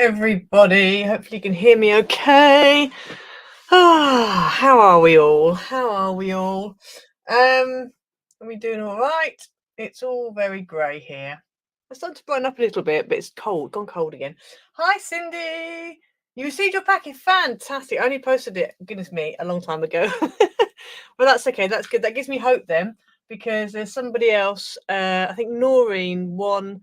everybody. Hopefully you can hear me okay. How are we all? Are we doing all right? It's all very grey here. It's starting to brighten up a little bit, but it's cold, gone cold again. Hi, Cindy. You received your packet. Fantastic. I only posted it, goodness me, a long time ago. Well, that's okay. That's good. That gives me hope then, because there's somebody else. I think Noreen won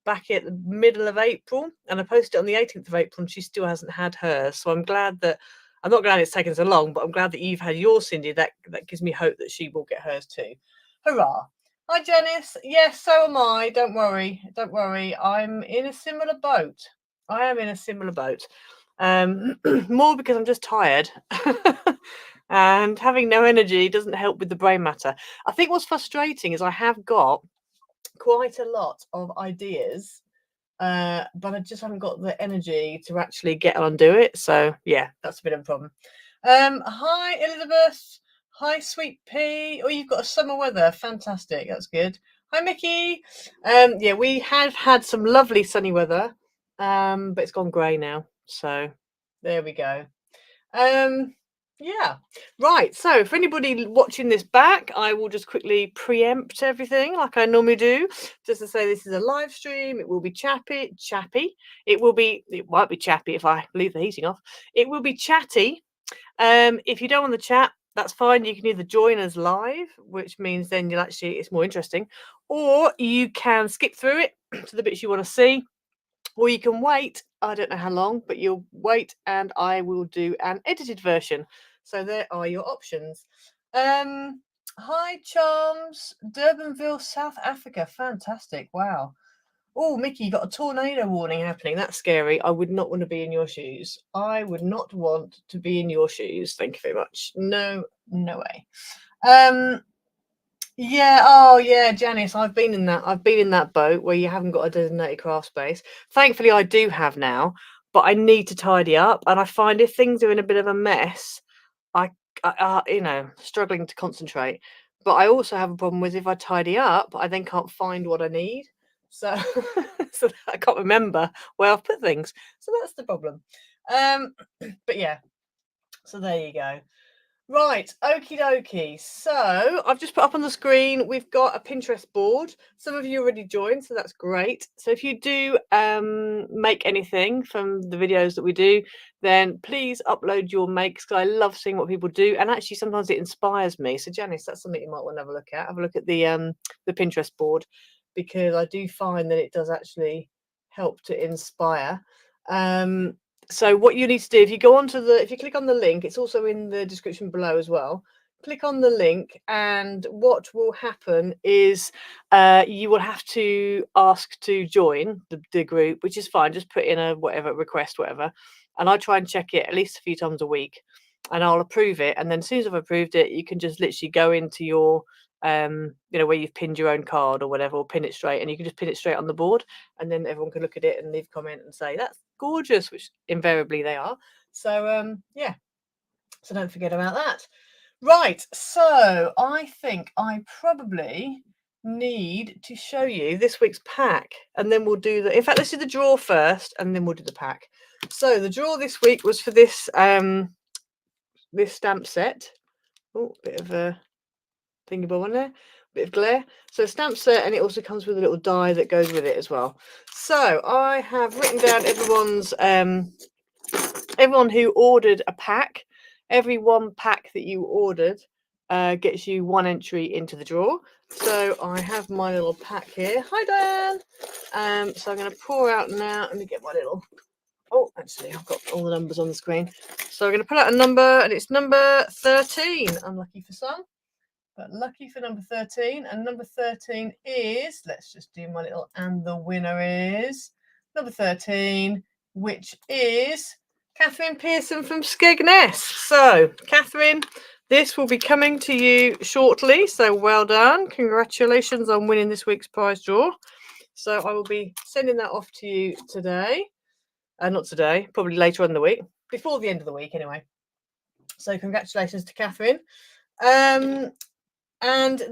back at the middle of April, and I posted it on the 18th of April, and she still hasn't had hers. So I'm glad that I'm not glad it's taken so long, but I'm glad that you've had yours, Cindy. That gives me hope that she will get hers too. Hurrah! Hi, Janice. Yes, so am I. Don't worry. Don't worry. I'm in a similar boat. I am in a similar boat. More because I'm just tired. And having no energy doesn't help with the brain matter. I think what's frustrating is I have got quite a lot of ideas, but I just haven't got the energy to actually get on and do it. So yeah, that's a bit of a problem. Hi, Elizabeth. Hi, Sweet Pea. Oh, you've got a summer weather. Fantastic. That's good. Hi, Mickey. Yeah, we have had some lovely sunny weather, but it's gone grey now. So there we go. Yeah, right. So for anybody watching this back, I will just quickly preempt everything like I normally do, just to say this is a live stream. It will be chappy. It won't be chappy if I leave the heating off. It will be chatty. If you don't want the chat, that's fine. You can either join us live, which means then it's more interesting, or you can skip through it to the bits you want to see. Or you can wait, I don't know how long, but you'll wait and I will do an edited version. So there are your options. Hi, Charms. Durbanville, South Africa. Fantastic. Wow. Oh, Mickey, you got a tornado warning happening. That's scary. I would not want to be in your shoes. I would not want to be in your shoes. Thank you very much. No way. Yeah, oh yeah, Janice, I've been in that boat where you haven't got a designated craft space. Thankfully I do have now, but I need to tidy up, and I find if things are in a bit of a mess, I struggling to concentrate. But I also have a problem with if I tidy up, I then can't find what I need. So so I can't remember where I've put things. So that's the problem. But yeah. So there you go. Right, okie dokie. So I've just put up on the screen, we've got a Pinterest board. Some of you already joined, so that's great. So if you do make anything from the videos that we do, then please upload your makes, because I love seeing what people do. And actually, sometimes it inspires me. So Janice, that's something you might want to have a look at. Have a look at the Pinterest board, because I do find that it does actually help to inspire. So what you need to do, if you click on the link, it's also in the description below as well. Click on the link, and what will happen is you will have to ask to join the group, which is fine. Just put in a request, whatever. And I try and check it at least a few times a week, and I'll approve it. And then as soon as I've approved it, you can just literally go into your where you've pinned your own card or whatever, or pin it straight, and you can just pin it straight on the board, and then everyone can look at it and leave a comment and say that's gorgeous, which invariably they are. So yeah, so don't forget about that. Right, so I think I probably need to show you this week's pack, and then we'll do in fact, let's do the draw first and then we'll do the pack. So the draw this week was for this this stamp set. Oh, bit of a thingy bob on there, bit of glare. So stamp set, and it also comes with a little die that goes with it as well. So I have written down everyone who ordered a pack. Every one pack that you ordered gets you one entry into the draw. So I have my little pack here. Hi, Dan. So I'm going to pour out now. Let me get my little. Oh, actually, I've got all the numbers on the screen. So I'm going to pull out a number, and it's number 13. Unlucky for some, but lucky for number 13. And number 13 is, let's just do my little, and the winner is number 13, which is Catherine Pearson from Skegness. So, Catherine, this will be coming to you shortly. So well done. Congratulations on winning this week's prize draw. So I will be sending that off to you today. Not today, probably later on in the week, before the end of the week anyway. So congratulations to Catherine. And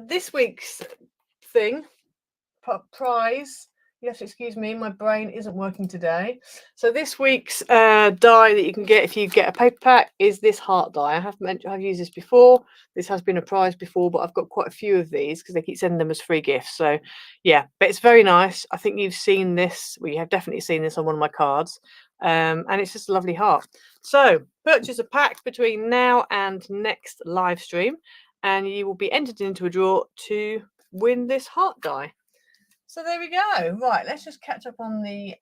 this week's prize, Yes, excuse me, my brain isn't working today. So this week's die that you can get if you get a paper pack is this heart die. I've used this before. This has been a prize before, but I've got quite a few of these because they keep sending them as free gifts. So yeah, but it's very nice. I think you've seen this. Well, you have definitely seen this on one of my cards. And it's just a lovely heart. So purchase a pack between now and next live stream, and you will be entered into a draw to win this heart die. So there we go. Right, let's just catch up on the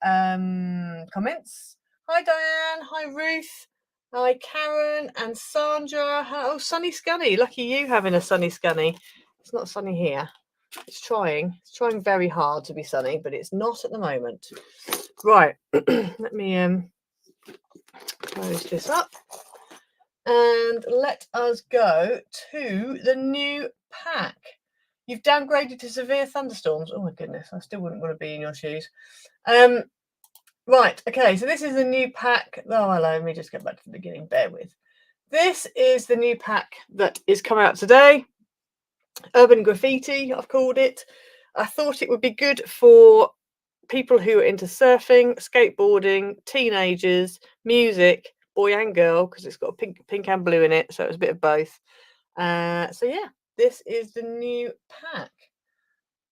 comments. Hi Diane, hi Ruth, hi Karen and Sandra. Oh, sunny Scunny. Lucky you having a sunny Scunny. It's not sunny here. It's trying very hard to be sunny, but it's not at the moment. Right, let me close this up and let us go to the new pack. You've downgraded to severe thunderstorms. Oh my goodness, I still wouldn't want to be in your shoes. Right, okay, so this is a new pack. Oh, hello, let me just get back to the beginning, bear with. This is the new pack that is coming out today. Urban Graffiti, I've called it. I thought it would be good for people who are into surfing, skateboarding, teenagers, music, boy and girl, because it's got pink and blue in it, so it's a bit of both. So yeah, this is the new pack.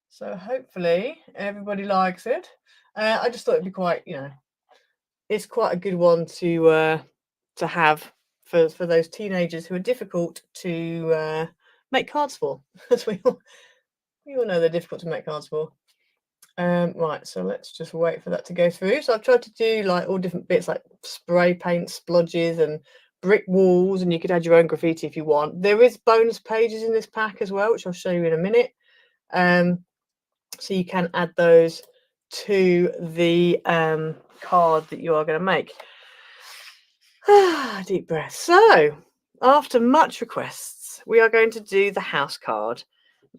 So hopefully everybody likes it. I just thought it'd be quite, it's quite a good one to have for those teenagers who are difficult to make cards for. As we all know, they're difficult to make cards for. Right, so let's just wait for that to go through. So I've tried to do like all different bits, like spray paint, splodges, and brick walls, and you could add your own graffiti if you want. There is bonus pages in this pack as well, which I'll show you in a minute. So you can add those to the card that you are going to make. Deep breath. So after much requests, we are going to do the house card,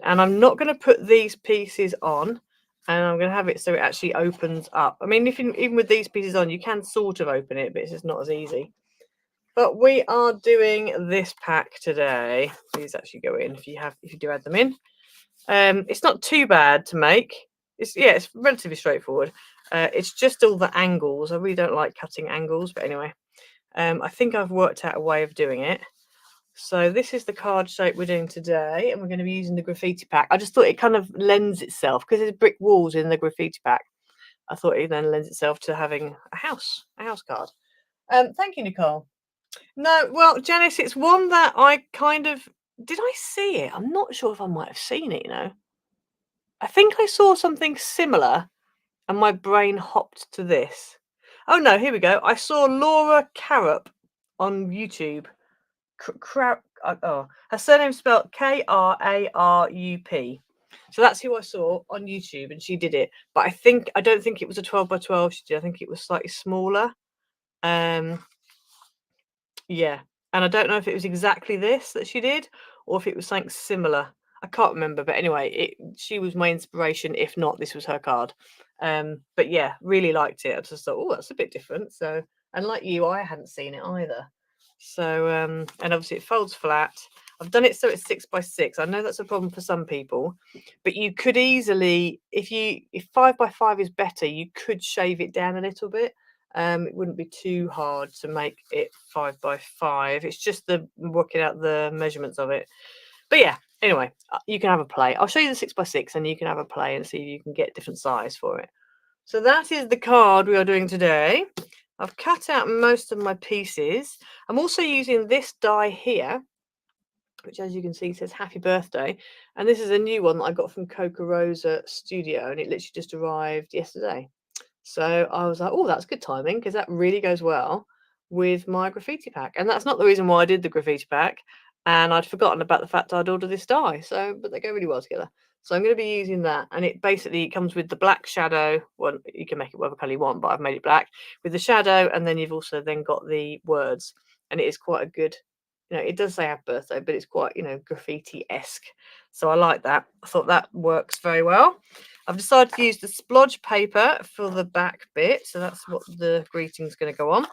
and I'm not going to put these pieces on, and I'm going to have it so it actually opens up. I mean, even with these pieces on, you can sort of open it, but it's just not as easy. But we are doing this pack today. These actually go in if you do add them in. It's not too bad to make. It's relatively straightforward. It's just all the angles. I really don't like cutting angles, but anyway, I think I've worked out a way of doing it. So this is the card shape we're doing today, and we're going to be using the graffiti pack. I just thought it kind of lends itself, because there's brick walls in the graffiti pack. I thought it then lends itself to having a house card. Thank you, Nicole. No, well, Janice, it's one that I kind of... Did I see it? I'm not sure if I might have seen it, I think I saw something similar and my brain hopped to this. Oh no, here we go. I saw Laura Carup on YouTube. Her surname's spelled K-R-A-R-U-P. So that's who I saw on YouTube, and she did it. But I don't think it was a 12 by 12 she did. I think it was slightly smaller. Yeah. And I don't know if it was exactly this that she did or if it was something similar. I can't remember, but anyway, she was my inspiration. If not, this was her card. But yeah, really liked it. I just thought, oh, that's a bit different. So, and like you, I hadn't seen it either. So, and obviously it folds flat. I've done it so it's 6 by 6. I know that's a problem for some people, but you could easily, if 5 by 5 is better, you could shave it down a little bit. It wouldn't be too hard to make it 5 by 5. It's just the working out the measurements of it. But yeah, anyway, you can have a play. I'll show you the 6 by 6 and you can have a play and see if you can get different size for it. So that is the card we are doing today. I've cut out most of my pieces. I'm also using this die here, which as you can see says happy birthday. And this is a new one that I got from Coca Rosa Studio, and it literally just arrived yesterday. So I was like, oh, that's good timing, because that really goes well with my graffiti pack. And that's not the reason why I did the graffiti pack. And I'd forgotten about the fact I'd ordered this die. But they go really well together. So I'm going to be using that. And it basically comes with the black shadow. Well, you can make it whatever colour you want, but I've made it black with the shadow. And then you've also then got the words. And it is quite a good, it does say happy birthday, but it's quite, graffiti-esque. So I like that. I thought that works very well. I've decided to use the splodge paper for the back bit. So that's what the greeting's going to go on.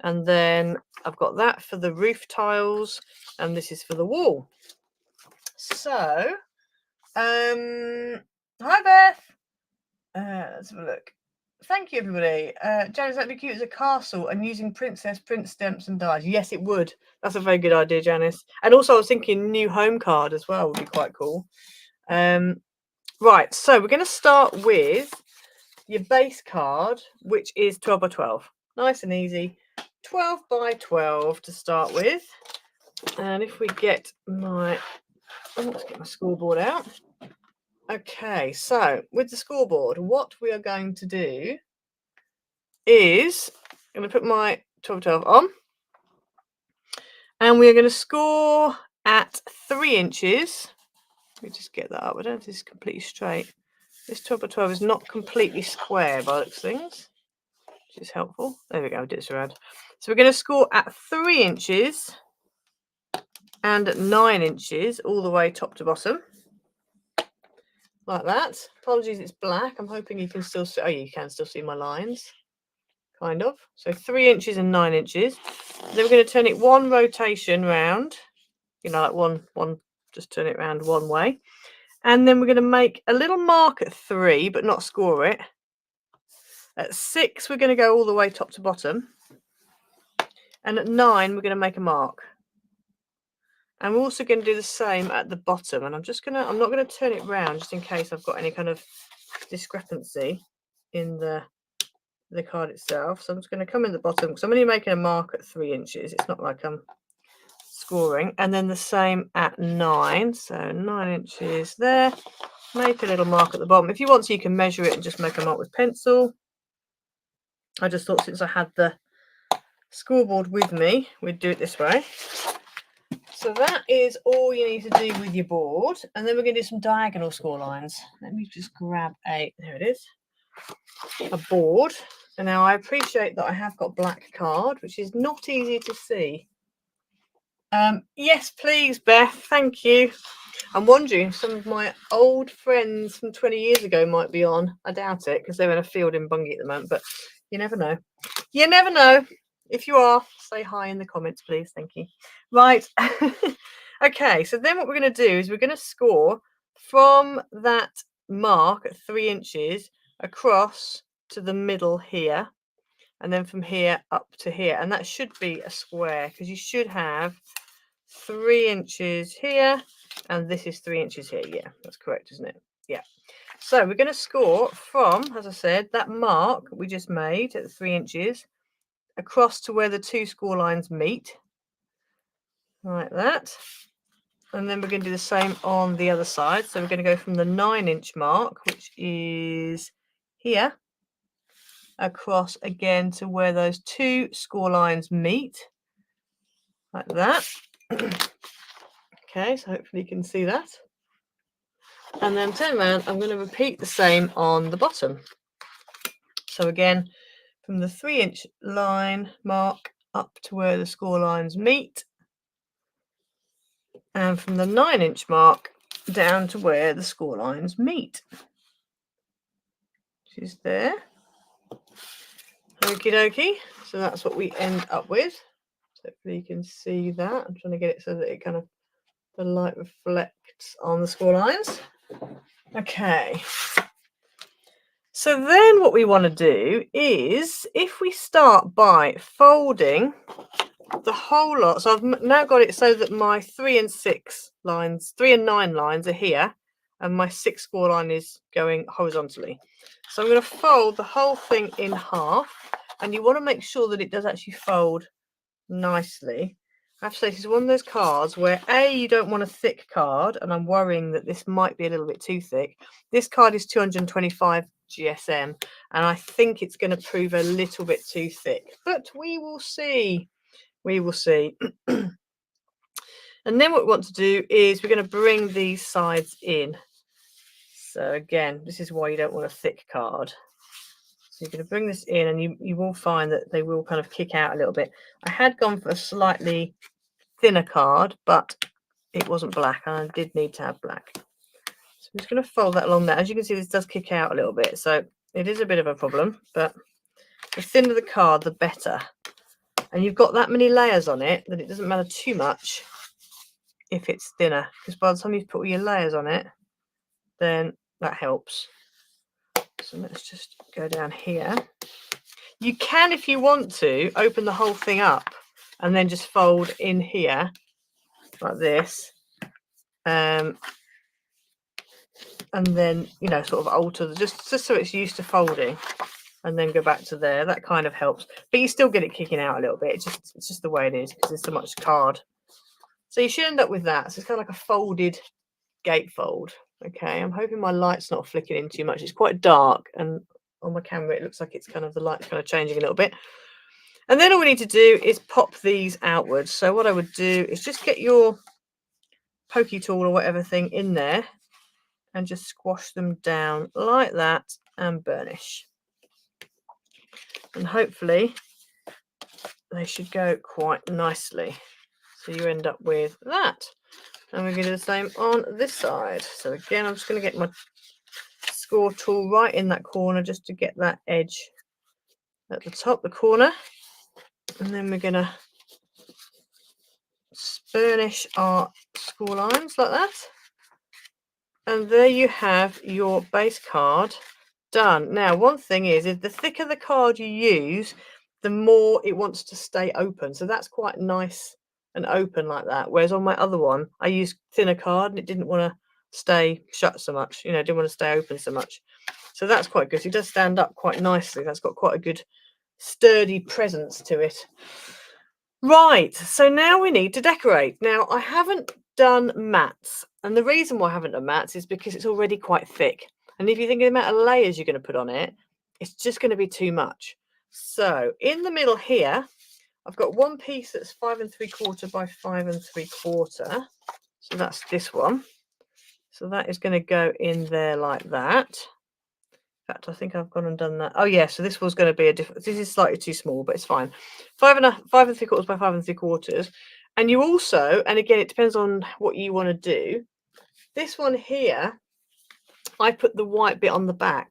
And then I've got that for the roof tiles. And this is for the wall. So, hi, Beth. Let's have a look. Thank you, everybody. Janice, that'd be cute as a castle and using princess, prince stamps and dies. Yes, it would. That's a very good idea, Janice. And also, I was thinking new home card as well would be quite cool. Right, so we're going to start with your base card, which is 12 by 12. Nice and easy. 12 by 12 to start with. And if we get my... let's get my scoreboard out. Okay, so with the scoreboard, what we are going to do is I'm going to put my 12 by 12 on. And we are going to score at 3 inches. Let me just get that up. I don't know if this is completely straight. This 12 by 12 is not completely square by the looks of things, which is helpful. There we go, we did this around. So we're going to score at 3 inches and at 9 inches all the way top to bottom. Like that. Apologies, it's black. I'm hoping you can still see. Oh, you can still see my lines. Kind of. So 3 inches and 9 inches. Then we're going to turn it one rotation round. You know, like one, just turn it around one way. And then we're going to make a little mark at 3, but not score it. At 6, we're going to go all the way top to bottom. And at 9, we're going to make a mark. And we're also going to do the same at the bottom. And I'm not going to turn it round just in case I've got any kind of discrepancy in the card itself. So I'm just going to come in the bottom because I'm only making a mark at 3 inches. It's not like I'm scoring. And then the same at 9. So 9 inches there. Make a little mark at the bottom. If you want to, you can measure it and just make a mark with pencil. I just thought since I had the scoreboard with me, we'd do it this way. So that is all you need to do with your board. And then we're going to do some diagonal score lines. Let me just grab there it is, a board. And now I appreciate that I have got black card, which is not easy to see. Yes, please, Beth. Thank you. I'm wondering if some of my old friends from 20 years ago might be on. I doubt it because they're in a field in Bungay at the moment, but you never know. You never know. If you are, say hi in the comments, please. Thank you. Right. Okay, so then what we're going to do is we're going to score from that mark at 3 inches across to the middle here, and then from here up to here. And that should be a square because you should have 3 inches here, and this is 3 inches here. Yeah, that's correct, isn't it? Yeah. So we're going to score from, as I said, that mark we just made at 3 inches across to where the two score lines meet, like that. And then we're going to do the same on the other side. So we're going to go from the 9-inch mark, which is here, across again to where those two score lines meet, like that. Okay, so hopefully you can see that. And then turn around, I'm going to repeat the same on the bottom. So again, from the 3-inch line mark up to where the score lines meet, and from the 9-inch mark down to where the score lines meet, which is there. Okie dokie. So that's what we end up with. So hopefully you can see that. I'm trying to get it so that it kind of, the light reflects on the score lines. Okay. So then what we want to do is, if we start by folding the whole lot, so I've now got it so that my 3 and 6 lines, 3 and 9 lines are here, and my 6 score line is going horizontally. So I'm going to fold the whole thing in half, and you want to make sure that it does actually fold nicely. I have to say, this is one of those cards where you don't want a thick card, and I'm worrying that this might be a little bit too thick. This card is 225 GSM, and I think it's going to prove a little bit too thick, but we will see. We will see. And then what we want to do is we're going to bring these sides in. So again, this is why you don't want a thick card. So you're going to bring this in, and you will find that they will kind of kick out a little bit. I had gone for a slightly thinner card, but it wasn't black, and I did need to have black. So I'm just going to fold that along there. As you can see, this does kick out a little bit, so it is a bit of a problem, but the thinner the card, the better. And you've got that many layers on it that it doesn't matter too much if it's thinner, because by the time you've put all your layers on it, then that helps. So let's just go down here. You can, if you want to, open the whole thing up and then just fold in here like this. And then, you know, sort of alter just so it's used to folding, and then go back to there. That kind of helps, but you still get it kicking out a little bit. It's just the way it is because there's so much card. So you should end up with that. So it's kind of like a folded gatefold. Okay, I'm hoping my light's not flicking in too much. It's quite dark, and on my camera it looks like it's kind of, the light's kind of changing a little bit. And then all we need to do is pop these outwards. So what I would do is just get your pokey tool or whatever thing in there and just squash them down like that and burnish. And hopefully they should go quite nicely. So you end up with that. And we're going to do the same on this side. So again, I'm just going to get my score tool right in that corner just to get that edge at the top, the corner. And then we're going to burnish our score lines like that. And there you have your base card done. Now, one thing is the thicker the card you use, the more it wants to stay open. So that's quite nice and open like that. Whereas on my other one, I used thinner card and it didn't want to stay shut so much. You know, didn't want to stay open so much. So that's quite good. So it does stand up quite nicely. That's got quite a good sturdy presence to it. Right, so now we need to decorate. Now, I haven't done mats, and the reason why I haven't done mats is because it's already quite thick. And if you think of the amount of layers you're going to put on it, it's just going to be too much. So in the middle here, I've got one piece that's 5 3/4 by 5 3/4. So that's this one. So that is going to go in there like that. In fact, I think I've gone and done that. Oh yeah, so this was going to be a different. This is slightly too small, but it's fine. 5 3/4 by 5 3/4. And you also, and again, it depends on what you want to do. This one here, I put the white bit on the back,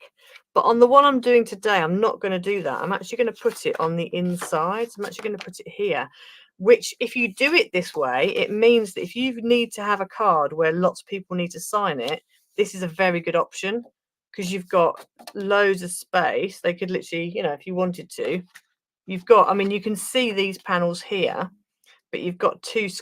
but on the one I'm doing today, I'm not going to do that. I'm actually going to put it on the inside. So I'm actually going to put it here, which if you do it this way, it means that if you need to have a card where lots of people need to sign it, this is a very good option. Because you've got loads of space. They could literally, you know, if you wanted to, you've got, I mean, you can see these panels here, but you've got two 6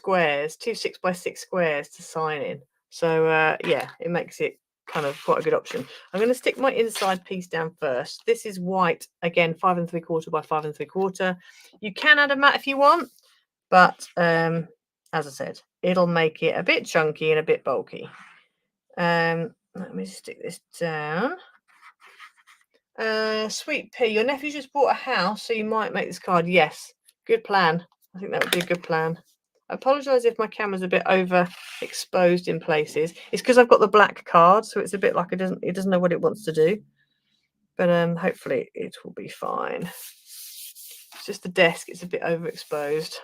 by 6 squares to sign in. So yeah, it makes it kind of quite a good option. I'm going to stick my inside piece down first. This is white, again, 5 3/4 by 5 3/4. You can add a mat if you want, but as I said, it'll make it a bit chunky and a bit bulky. Let me stick this down. Sweet Pea, your nephew just bought a house, so you might make this card. Yes, good plan. I think that would be a good plan. I apologise if my camera's a bit overexposed in places. It's because I've got the black card, so it's a bit like it doesn't know what it wants to do. But hopefully it will be fine. It's just the desk, it's a bit overexposed.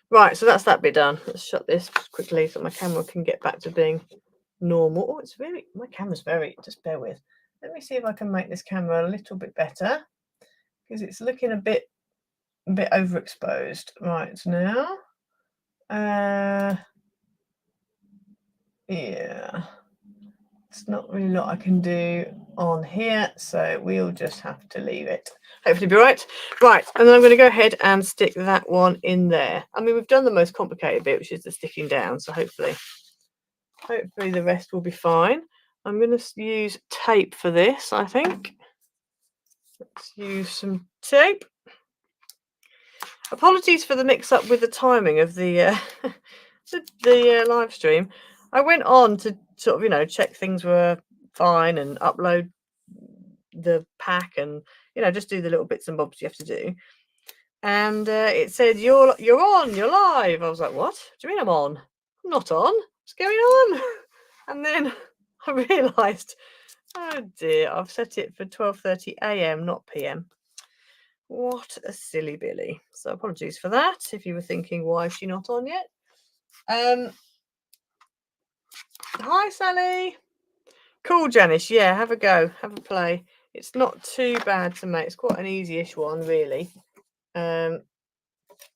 Right, so that's that bit done. Let's shut this quickly so my camera can get back to being normal. Oh, it's very, my camera's very, just bear with. Let me see if I can make this camera a little bit better because it's looking a bit overexposed right now. Yeah, it's not really a lot I can do on here, so we'll just have to leave it. Hopefully be right. Right, and then I'm going to go ahead and stick that one in there. I mean, we've done the most complicated bit, which is the sticking down, so hopefully the rest will be fine. I'm going to use tape for this, I think. Let's use some tape. Apologies for the mix-up with the timing of the live stream. I went on to sort of, you know, check things were fine and upload the pack and, you know, just do the little bits and bobs you have to do. And it said, you're on, you're live. I was like, what? Do you mean I'm on? I'm not on. What's going on? And then I realised, oh dear, I've set it for 12:30 AM, not PM. What a silly Billy. So apologies for that. If you were thinking, why is she not on yet? Hi, Sally. Cool, Janice. Yeah, have a go. Have a play. It's not too bad to make. It's quite an easy-ish one, really.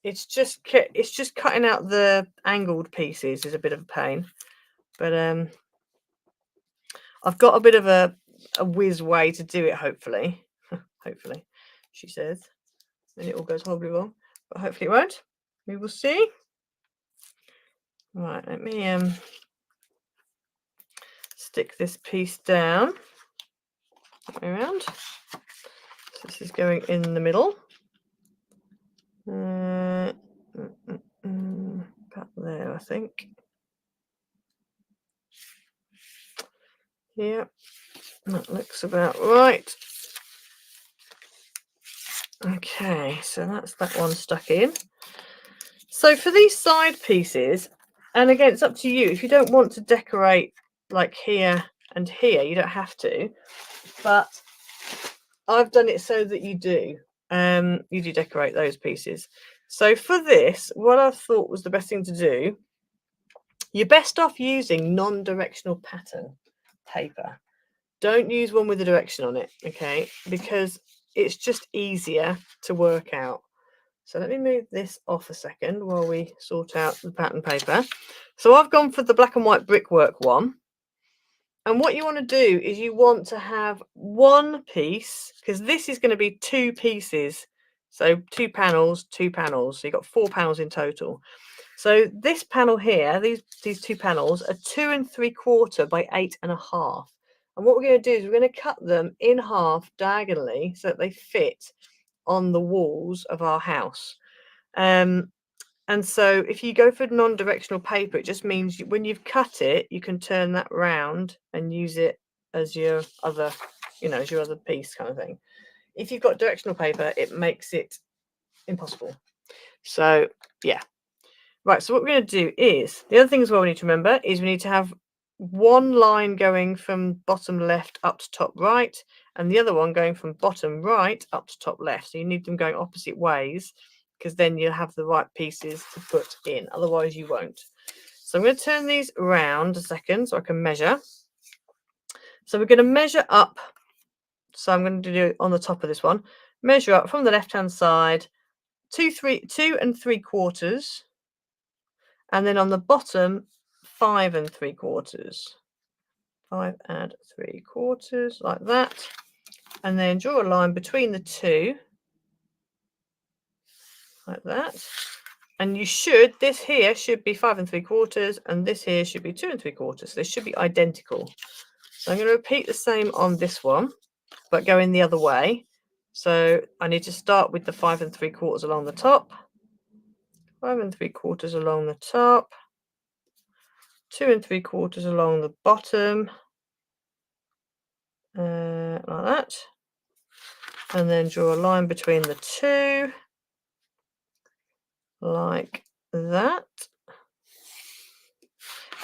It's just cutting out the angled pieces is a bit of a pain. But I've got a bit of a whiz way to do it, hopefully. Hopefully, she says. And it all goes horribly wrong. But hopefully it won't. We will see. Right, let me stick this piece down. That way around. So this is going in the middle. About there, I think. Yeah, that looks about right. Okay, so that's that one stuck in. So for these side pieces, and again, it's up to you. If you don't want to decorate like here and here, you don't have to. But I've done it so that you do. You do decorate those pieces. So for this, what I thought was the best thing to do, you're best off using non-directional pattern paper. Don't use one with a direction on it, okay? Because it's just easier to work out. So let me move this off a second while we sort out the pattern paper. So I've gone for the black and white brickwork one. And what you want to do is you want to have one piece, because this is going to be two pieces. So 2 panels, 2 panels. So you've got 4 panels in total. So this panel here, these 2 panels are 2 3/4 by 8.5. And what we're going to do is we're going to cut them in half diagonally so that they fit on the walls of our house. And so if you go for non-directional paper, it just means when you've cut it, you can turn that round and use it as your other, as your other piece kind of thing. If you've got directional paper, it makes it impossible. So yeah. Right, so what we're going to do is, the other thing as well we need to remember is we need to have one line going from bottom left up to top right, and the other one going from bottom right up to top left. So you need them going opposite ways, because then you'll have the right pieces to put in. Otherwise you won't. So I'm going to turn these around a second so I can measure. So we're going to measure up. So I'm going to do it on the top of this one. Measure up from the left-hand side, 2 3/4. And then on the bottom, 5 3/4. 5 3/4, like that. And then draw a line between the two, like that. And you should, this here should be 5 3/4, and this here should be 2 3/4. So they should be identical. So I'm going to repeat the same on this one, but going the other way. So I need to start with the 5 3/4 along the top, 5 3/4 along the top, 2 3/4 along the bottom, like that. And then draw a line between the two, like that.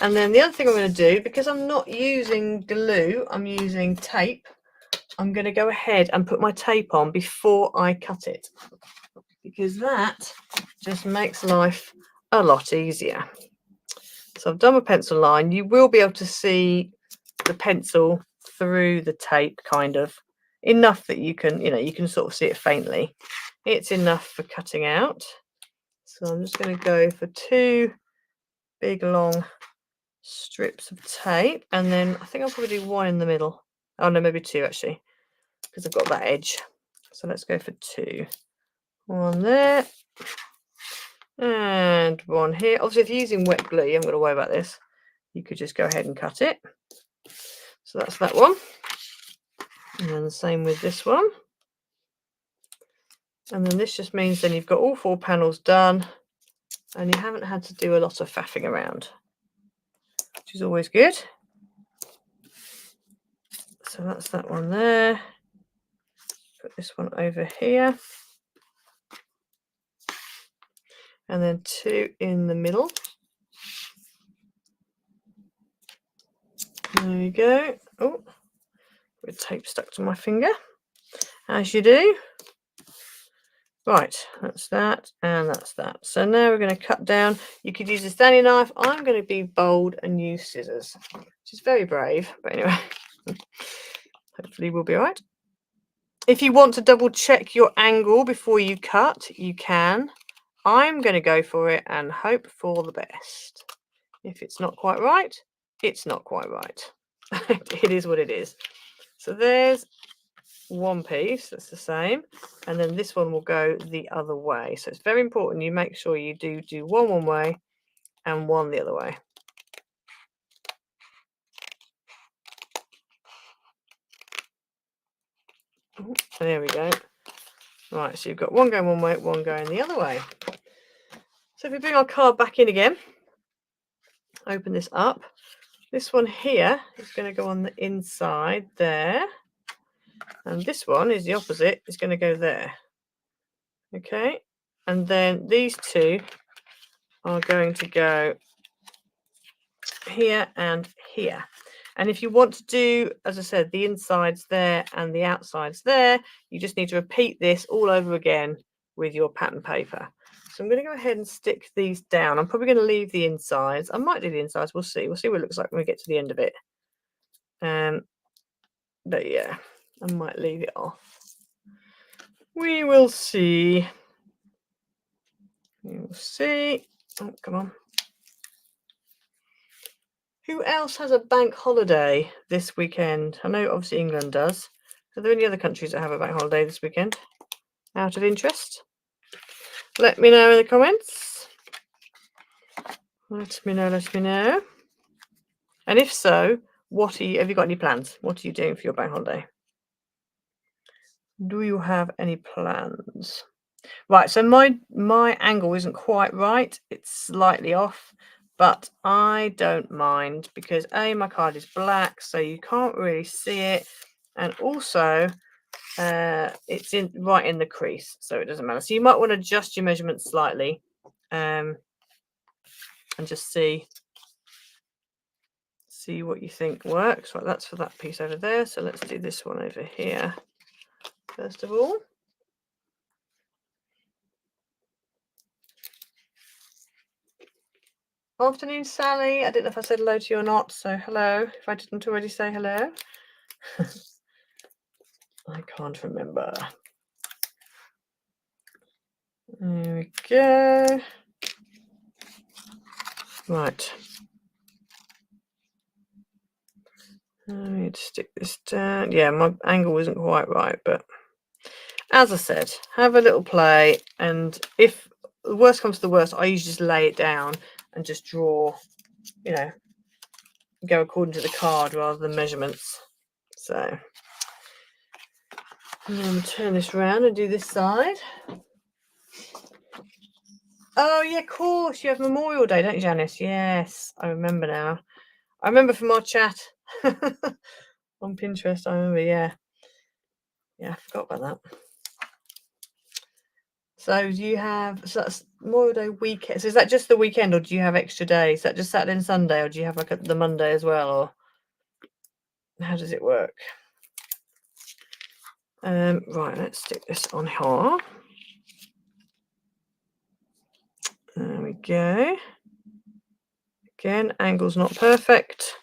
And then the other thing I'm going to do, because I'm not using glue, I'm using tape, I'm going to go ahead and put my tape on before I cut it, because that just makes life a lot easier. So I've done my pencil line. You will be able to see the pencil through the tape, kind of, enough that you can, you can sort of see it faintly. It's enough for cutting out. So I'm just going to go for 2 big long strips of tape, and then I think I'll probably do 1 in the middle. Oh no, maybe 2 actually, because I've got that edge. So let's go for 2. 1 there, and 1 here. Obviously, if you're using wet glue, you haven't got to worry about this. You could just go ahead and cut it. So that's that one. And then the same with this one. And then this just means then you've got all 4 panels done, and you haven't had to do a lot of faffing around, which is always good. So that's that one there. Put this one over here. And then 2 in the middle. There you go. Oh, with tape stuck to my finger, as you do. Right, that's that, and that's that. So now we're going to cut down. You could use a Stanley knife. I'm going to be bold and use scissors, which is very brave. But anyway, hopefully we'll be all right. If you want to double check your angle before you cut, you can. I'm going to go for it and hope for the best. If it's not quite right, it's not quite right. It is what it is. So there's one piece that's the same, and then this one will go the other way. So it's very important you make sure you do one way and one the other way. Ooh, there we go. Right, so you've got one going one way, one going the other way. So if we bring our card back in again, open this up. This one here is going to go on the inside there. And this one is the opposite. It's going to go there. Okay. And then these two are going to go here and here. And if you want to do, as I said, the insides there and the outsides there, you just need to repeat this all over again with your pattern paper. So I'm going to go ahead and stick these down. I'm probably going to leave the insides. I might do the insides. We'll see. We'll see what it looks like when we get to the end of it. But yeah, I might leave it off. We will see. We will see. Oh, come on. Who else has a bank holiday this weekend? I know obviously England does. Are there any other countries that have a bank holiday this weekend? Out of interest? Let me know in the comments. Let me know. And if so, have you got any plans? What are you doing for your bank holiday? Do you have any plans? Right, so my angle isn't quite right. It's slightly off, but I don't mind because my card is black, so you can't really see it, and also it's right in the crease, so it doesn't matter. So you might want to adjust your measurements slightly, and just see what you think works. Right, that's for that piece over there. So let's do this one over here first of all. Afternoon, Sally. I don't know if I said hello to you or not, so hello if I didn't already say hello. I can't remember. There we go. Right. I need to stick this down. Yeah, my angle isn't quite right, but as I said, have a little play, and if the worst comes to the worst, I usually just lay it down and just draw, go according to the card rather than measurements. So I'm going to turn this around and do this side. Oh, yeah, of course. You have Memorial Day, don't you, Janice? Yes, I remember now. I remember from our chat on Pinterest. I remember, yeah. Yeah, I forgot about that. So do you have, so that's Memorial Day weekend. So is that just the weekend, or do you have extra days? Is that just Saturday and Sunday, or do you have like the Monday as well, or how does it work? Right, let's stick this on here. There we go. Again, angle's not perfect,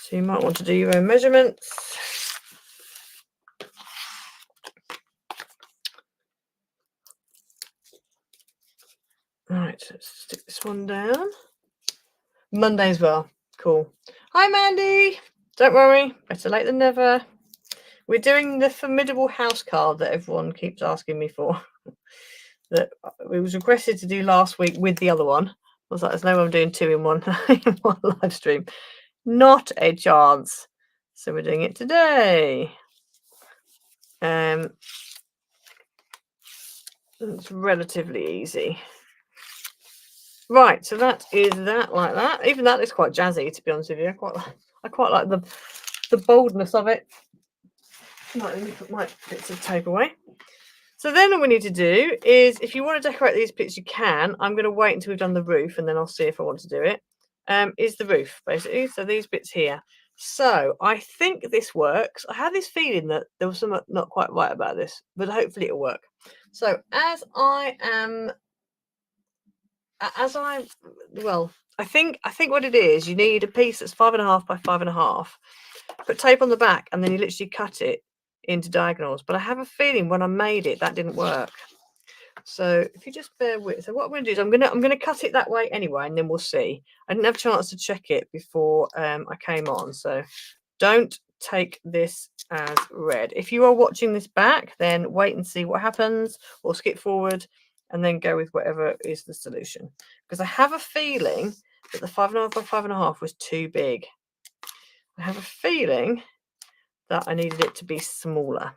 so you might want to do your own measurements. Right, let's stick this one down. Monday as well. Cool. Hi, Mandy. Don't worry, better late than never. We're doing the formidable house card that everyone keeps asking me for. That it was requested to do last week with the other one. I was like, there's no way I'm doing two in one in one live stream. Not a chance. So we're doing it today. It's relatively easy. Right, so that is that like that. Even that is quite jazzy, to be honest with you. I quite like the boldness of it. Right, let me put my bits of tape away. So then all we need to do is, if you want to decorate these bits, you can. I'm going to wait until we've done the roof, and then I'll see if I want to do it. Is the roof, basically. So these bits here. So I think this works. I had this feeling that there was something not quite right about this, but hopefully it'll work. So I think what it is, you need a piece that's 5.5 by 5.5. Put tape on the back, and then you literally cut it into diagonals. But I have a feeling when I made it, that didn't work. So if you just bear with, so what I'm going to do is I'm going to cut it that way anyway, and then we'll see. I didn't have a chance to check it before I came on, so don't take this as read. If you are watching this back, then wait and see what happens, or skip forward and then go with whatever is the solution. Because I have a feeling that the 5.5 by 5.5 was too big. I have a feeling that I needed it to be smaller.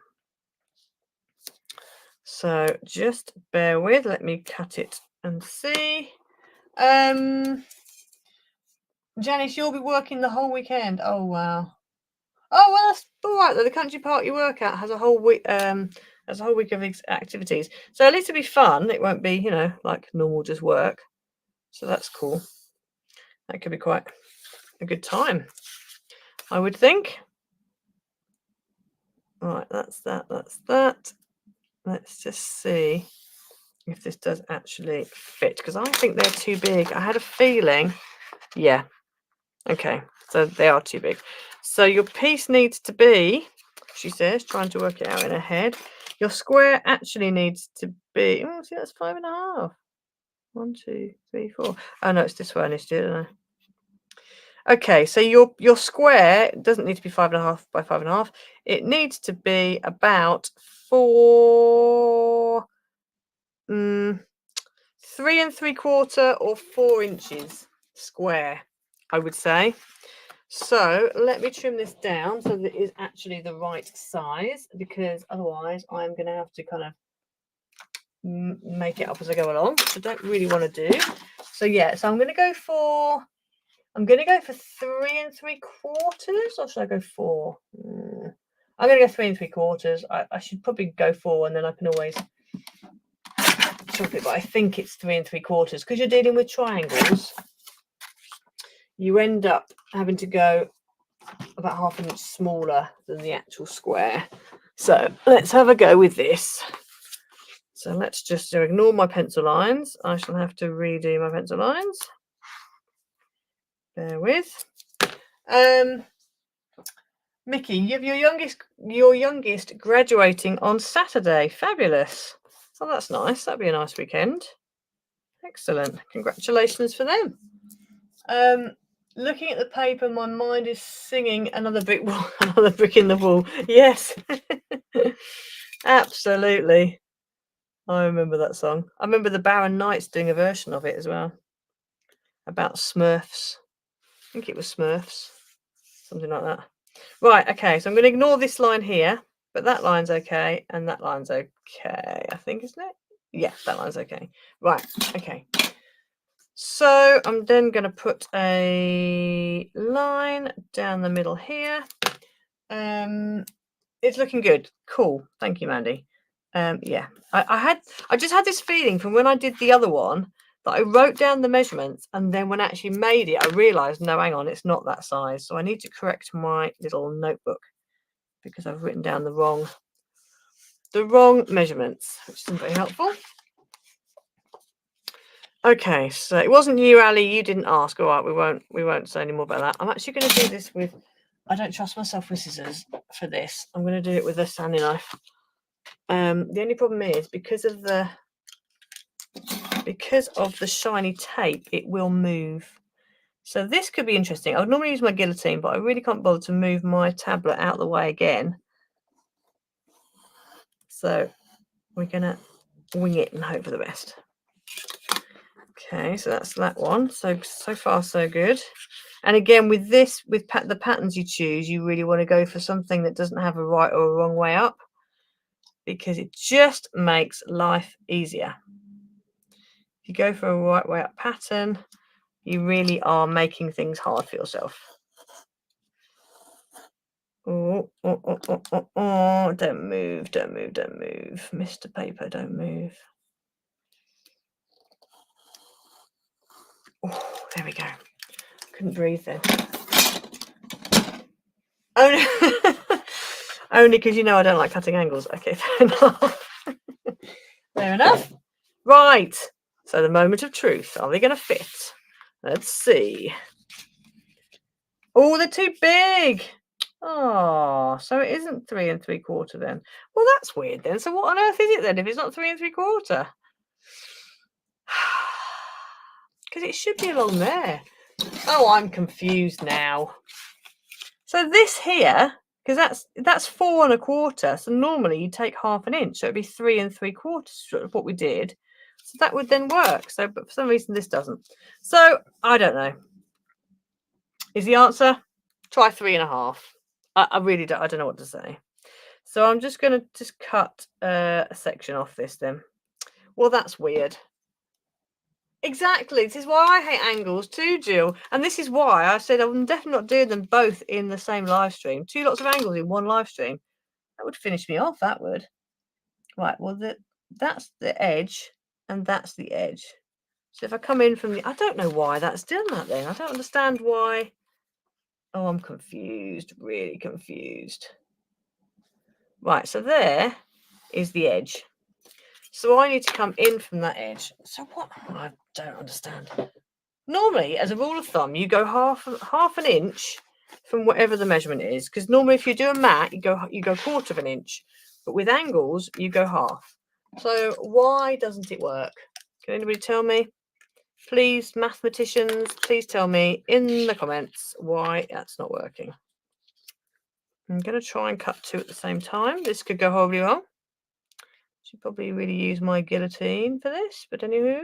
So just bear with, let me cut it and see. Janice, you'll be working the whole weekend. Oh wow. Oh well, that's all right though. The country park you work at has a whole week of activities. So at least it'll be fun. It won't be, you know, like normal just work. So that's cool. That could be quite a good time, I would think. All right, that's that. Let's just see if this does actually fit, because I think they're too big. I had a feeling. Yeah. Okay, so they are too big. So your piece needs to be, she says, trying to work it out in her head. Your square actually needs to be, oh, see, that's 5.5. 1, 2, 3, 4. Oh no, it's this way I need to do it, don't I? Okay, so your square doesn't need to be 5.5 by 5.5. It needs to be about 3 3/4 or 4 inches square, I would say. So let me trim this down so that it is actually the right size, because otherwise I'm going to have to kind of make it up as I go along, which I don't really want to do. So yeah, so I'm going to go for 3 3/3, or should I go 4? I'm going to go 3 3/4. I should probably go 4, and then I can always chop it, but I think it's 3 3/4 because you're dealing with triangles. You end up having to go about 1/2 inch smaller than the actual square. So let's have a go with this. So let's just ignore my pencil lines. I shall have to redo my pencil lines. Bear with. Mickey, you have your youngest graduating on Saturday. Fabulous. Oh, that's nice. That'd be a nice weekend. Excellent. Congratulations for them. Looking at the paper, my mind is singing another brick in the wall. Yes, absolutely. I remember that song. I remember the Barron Knights doing a version of it as well, about Smurfs. I think it was Smurfs, something like that. Right, okay, so I'm going to ignore this line here, but that line's okay, and that line's okay, I think, isn't it? Yeah, that line's okay. Right, okay. So I'm then going to put a line down the middle here. It's looking good. Cool. Thank you, Mandy. Yeah, I just had this feeling from when I did the other one that I wrote down the measurements, and then when I actually made it, I realised, no, hang on, it's not that size. So I need to correct my little notebook because I've written down the wrong measurements, which isn't very helpful. Okay, so it wasn't you, Ali. You didn't ask. All right, we won't say any more about that. I'm actually going to do this with. I don't trust myself with scissors for this. I'm going to do it with a sanding knife. The only problem is because of the shiny tape, it will move. So this could be interesting. I would normally use my guillotine, but I really can't bother to move my tablet out of the way again. So we're going to wing it and hope for the best. Okay, so that's that one. So far so good. And again, with this, with the patterns you choose, you really want to go for something that doesn't have a right or a wrong way up, because it just makes life easier. If you go for a right way up pattern, you really are making things hard for yourself. Oh, don't move, Mr. Paper, don't move. Oh, there we go. Couldn't breathe then. Oh no. Only because you know I don't like cutting angles. Okay, fair enough. Fair enough. Right. So the moment of truth. Are they going to fit? Let's see. Oh, they're too big. Oh, so it isn't 3 3/4 then. Well, that's weird then. So what on earth is it then if it's not 3 3/4? Because it should be along there. Oh, I'm confused now. So this here, because that's 4 1/4. So normally you take 1/2 inch. So it'd be 3 3/4 of what we did. So that would then work. So, but for some reason this doesn't. So I don't know. Is the answer? Try 3 1/2. I really don't. I don't know what to say. So I'm just going to just cut a section off this then. Well, that's weird. Exactly. This is why I hate angles too, Jill. And this is why I said I'm definitely not doing them both in the same live stream. 2 lots of angles in one live stream. That would finish me off, that would. Right, well, that's the edge and that's the edge. So if I come in from the... I don't know why that's done that then. I don't understand why. Oh, I'm confused. Really confused. Right, so there is the edge. So I need to come in from that edge. So what? Oh, I don't understand. Normally, as a rule of thumb, you go half an inch from whatever the measurement is. Because normally, if you do a mat, you go 1/4 of an inch. But with angles, you go half. So why doesn't it work? Can anybody tell me? Please, mathematicians, please tell me in the comments why that's not working. I'm going to try and cut 2 at the same time. This could go horribly wrong. Should probably really use my guillotine for this, but anywho.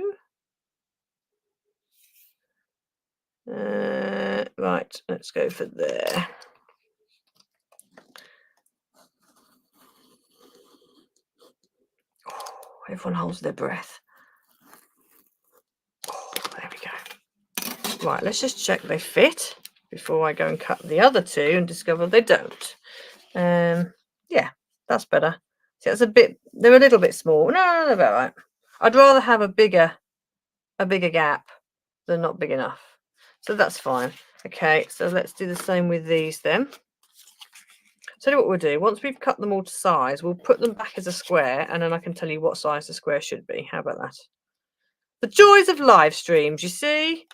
Right, let's go for there. Oh, everyone holds their breath. Oh, there we go. Right, let's just check they fit before I go and cut the other 2 and discover they don't. Yeah, that's better. See, that's they're a little bit small. No, they're about right. I'd rather have a bigger gap than not big enough. So that's fine. Okay, so let's do the same with these then. So what we'll do, once we've cut them all to size, we'll put them back as a square, and then I can tell you what size the square should be. How about that? The joys of live streams, you see?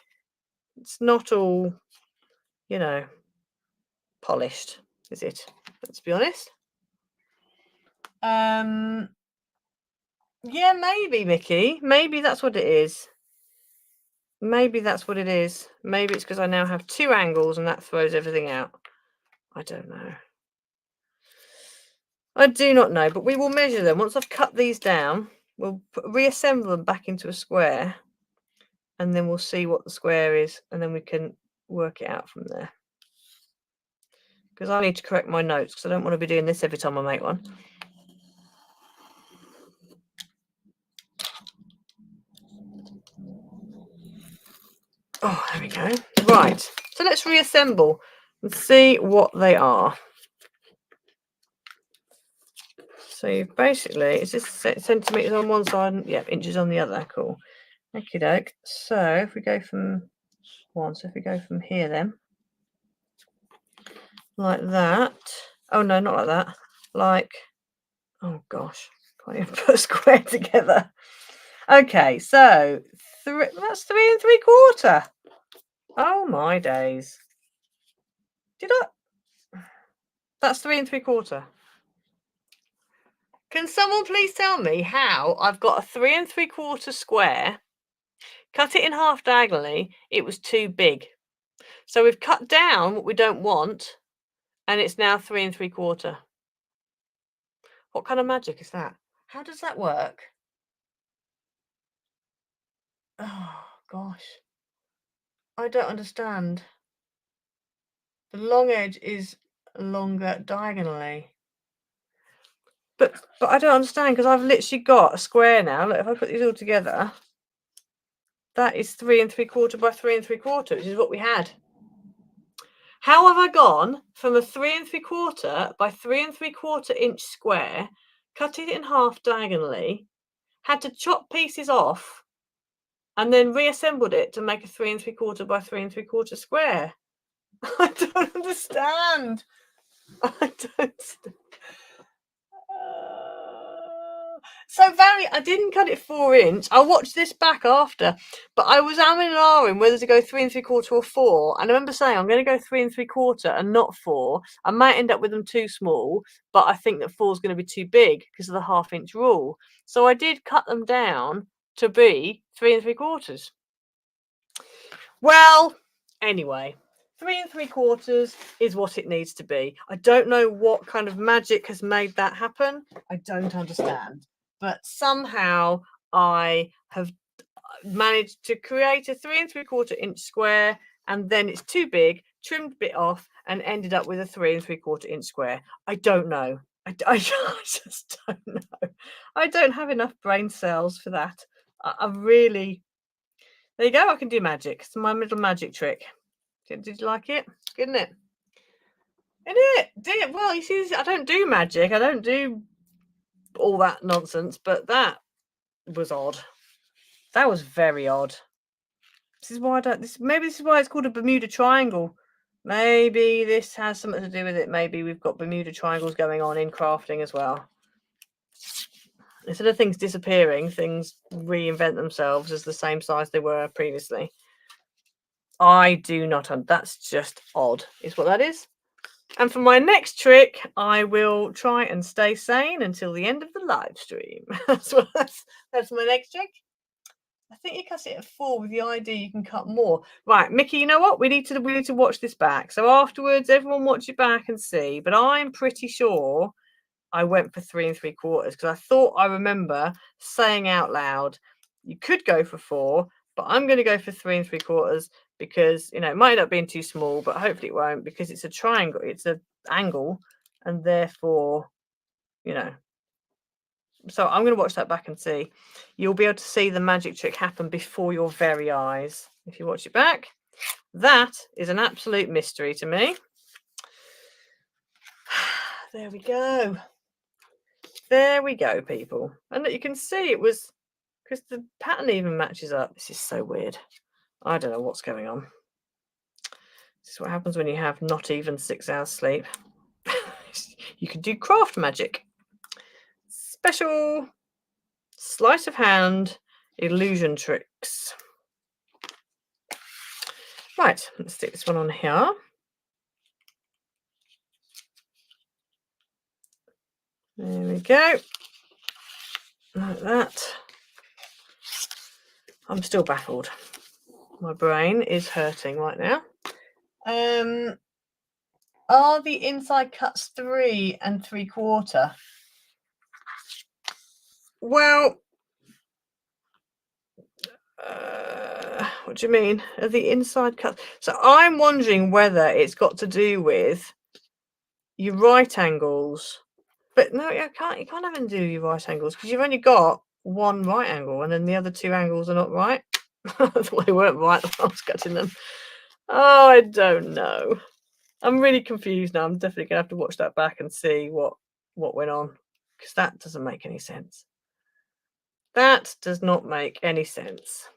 It's not all, you know, polished, is it? Let's be honest. Yeah, maybe, Mickey. Maybe that's what it is. Maybe that's what it is. Maybe it's because I now have 2 angles and that throws everything out. I don't know. I do not know, but we will measure them. Once I've cut these down, we'll reassemble them back into a square, and then we'll see what the square is, and then we can work it out from there. Because I need to correct my notes, because I don't want to be doing this every time I make one. Oh, there we go. Right, so let's reassemble and see what they are. So basically, is this centimetres on one side and inches on the other? Cool. Okie doke. So if we go from here then, like that. Oh no, not like that. Like, oh gosh, can't even put a square together. Okay, so that's 3 3/4. Oh my days. That's 3 3/4. Can someone please tell me how I've got a 3 3/4 square, cut it in half diagonally, it was too big. So we've cut down what we don't want, and it's now 3 3/4. What kind of magic is that? How does that work? Oh gosh. I don't understand. The long edge is longer diagonally. But I don't understand, because I've literally got a square now. Look, if I put these all together, that is 3 3/4 by 3 3/4, which is what we had. How have I gone from a 3 3/4 by 3 3/4 inch square, cut it in half diagonally, had to chop pieces off, and then reassembled it to make a 3 3/4 by 3 3/4 square? I don't understand. I don't. So Valerie, I didn't cut it 4 inch. I'll watch this back after, but I was umming and ahhing whether to go 3 3/4 or 4. And I remember saying I'm going to go 3 3/4 and not 4. I might end up with them too small, but I think that 4 is going to be too big because of the ½ inch rule. So I did cut them down to be 3 3/4. Well, anyway, 3 3/4 is what it needs to be. I don't know what kind of magic has made that happen. I don't understand. But somehow I have managed to create a 3 3/4 inch square, and then it's too big, trimmed a bit off, and ended up with a 3 3/4 inch square. I don't know. I just don't know. I don't have enough brain cells for that. I really. There you go. I can do magic. It's my little magic trick. Did you like it? Good, isn't it? Isn't it? Did well. You see, I don't do magic. I don't do all that nonsense. But that was odd. That was very odd. This is why I don't. Maybe this is why it's called a Bermuda Triangle. Maybe this has something to do with it. Maybe we've got Bermuda triangles going on in crafting as well. Instead of things disappearing, things reinvent themselves as the same size they were previously. I do not. That's just odd, is what that is. And for my next trick, I will try and stay sane until the end of the live stream. that's my next trick. I think you cut it at 4 with the idea you can cut more. Right, Mickey, you know what? We need to watch this back. So afterwards, everyone watch it back and see. But I'm pretty sure I went for 3 3/4 because I thought I remember saying out loud, you could go for 4, but I'm going to go for 3 3/4 because, you know, it might end up being too small, but hopefully it won't because it's a triangle, it's an angle, and therefore, you know. So I'm going to watch that back and see. You'll be able to see the magic trick happen before your very eyes if you watch it back. That is an absolute mystery to me. There we go. There we go, people. And you can see it was, because the pattern even matches up. This is so weird. I don't know what's going on. This is what happens when you have not even 6 hours sleep. You can do craft magic. Special sleight of hand illusion tricks. Right, let's stick this one on here. There we go. Like that. I'm still baffled. My brain is hurting right now. Are the inside cuts 3 3/4? Well, what do you mean? Are the inside cuts? So I'm wondering whether it's got to do with your right angles. But no, you can't have them do your right angles because you've only got one right angle and then the other 2 angles are not right. Well, they weren't right when I was cutting them. Oh, I don't know. I'm really confused now. I'm definitely gonna have to watch that back and see what went on because that doesn't make any sense. That does not make any sense.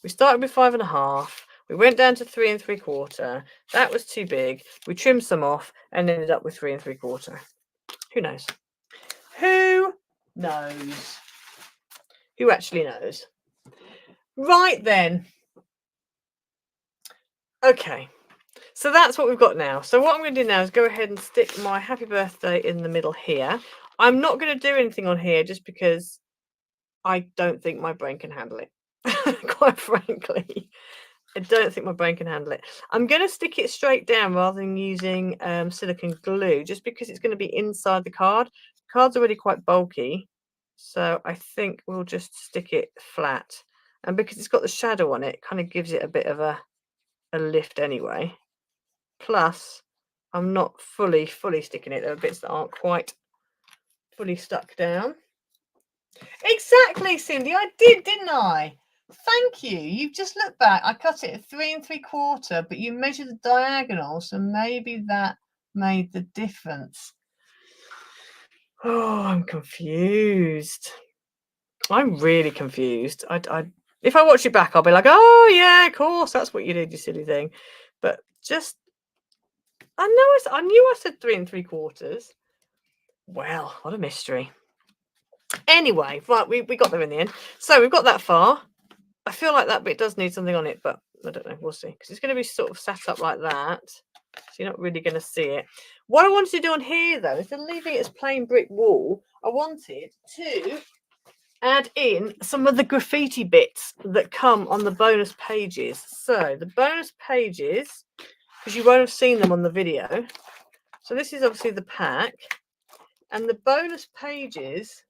We started with 5.5. We went down to 3 3/4. That was too big. We trimmed some off and ended up with 3 3/4. Who knows? Who knows? Who actually knows? Right then. Okay. So that's what we've got now. So what I'm going to do now is go ahead and stick my happy birthday in the middle here. I'm not going to do anything on here just because I don't think my brain can handle it. Quite frankly, I don't think my brain can handle it. I'm going to stick it straight down rather than using silicone glue just because it's going to be inside the card. The card's already quite bulky. So I think we'll just stick it flat. And because it's got the shadow on it, it kind of gives it a bit of a lift anyway. Plus, I'm not fully sticking it. There are bits that aren't quite fully stuck down. Exactly, Cindy. I did, didn't I? Thank you. You've just looked back. I cut it at 3 3/4, but you measured the diagonal, so maybe that made the difference. Oh, I'm confused. I'm really confused. If I watch it back, I'll be like, oh yeah, of course, that's what you did, you silly thing. But just, I knew I said 3 3/4. Well, what a mystery. Anyway, right, we got there in the end. So we've got that far. I feel like that bit does need something on it, but I don't know. We'll see. Because it's going to be sort of set up like that. So you're not really going to see it. What I wanted to do on here, though, instead of leaving it as plain brick wall, I wanted to add in some of the graffiti bits that come on the bonus pages. So the bonus pages, because you won't have seen them on the video. So this is obviously the pack, and the bonus pages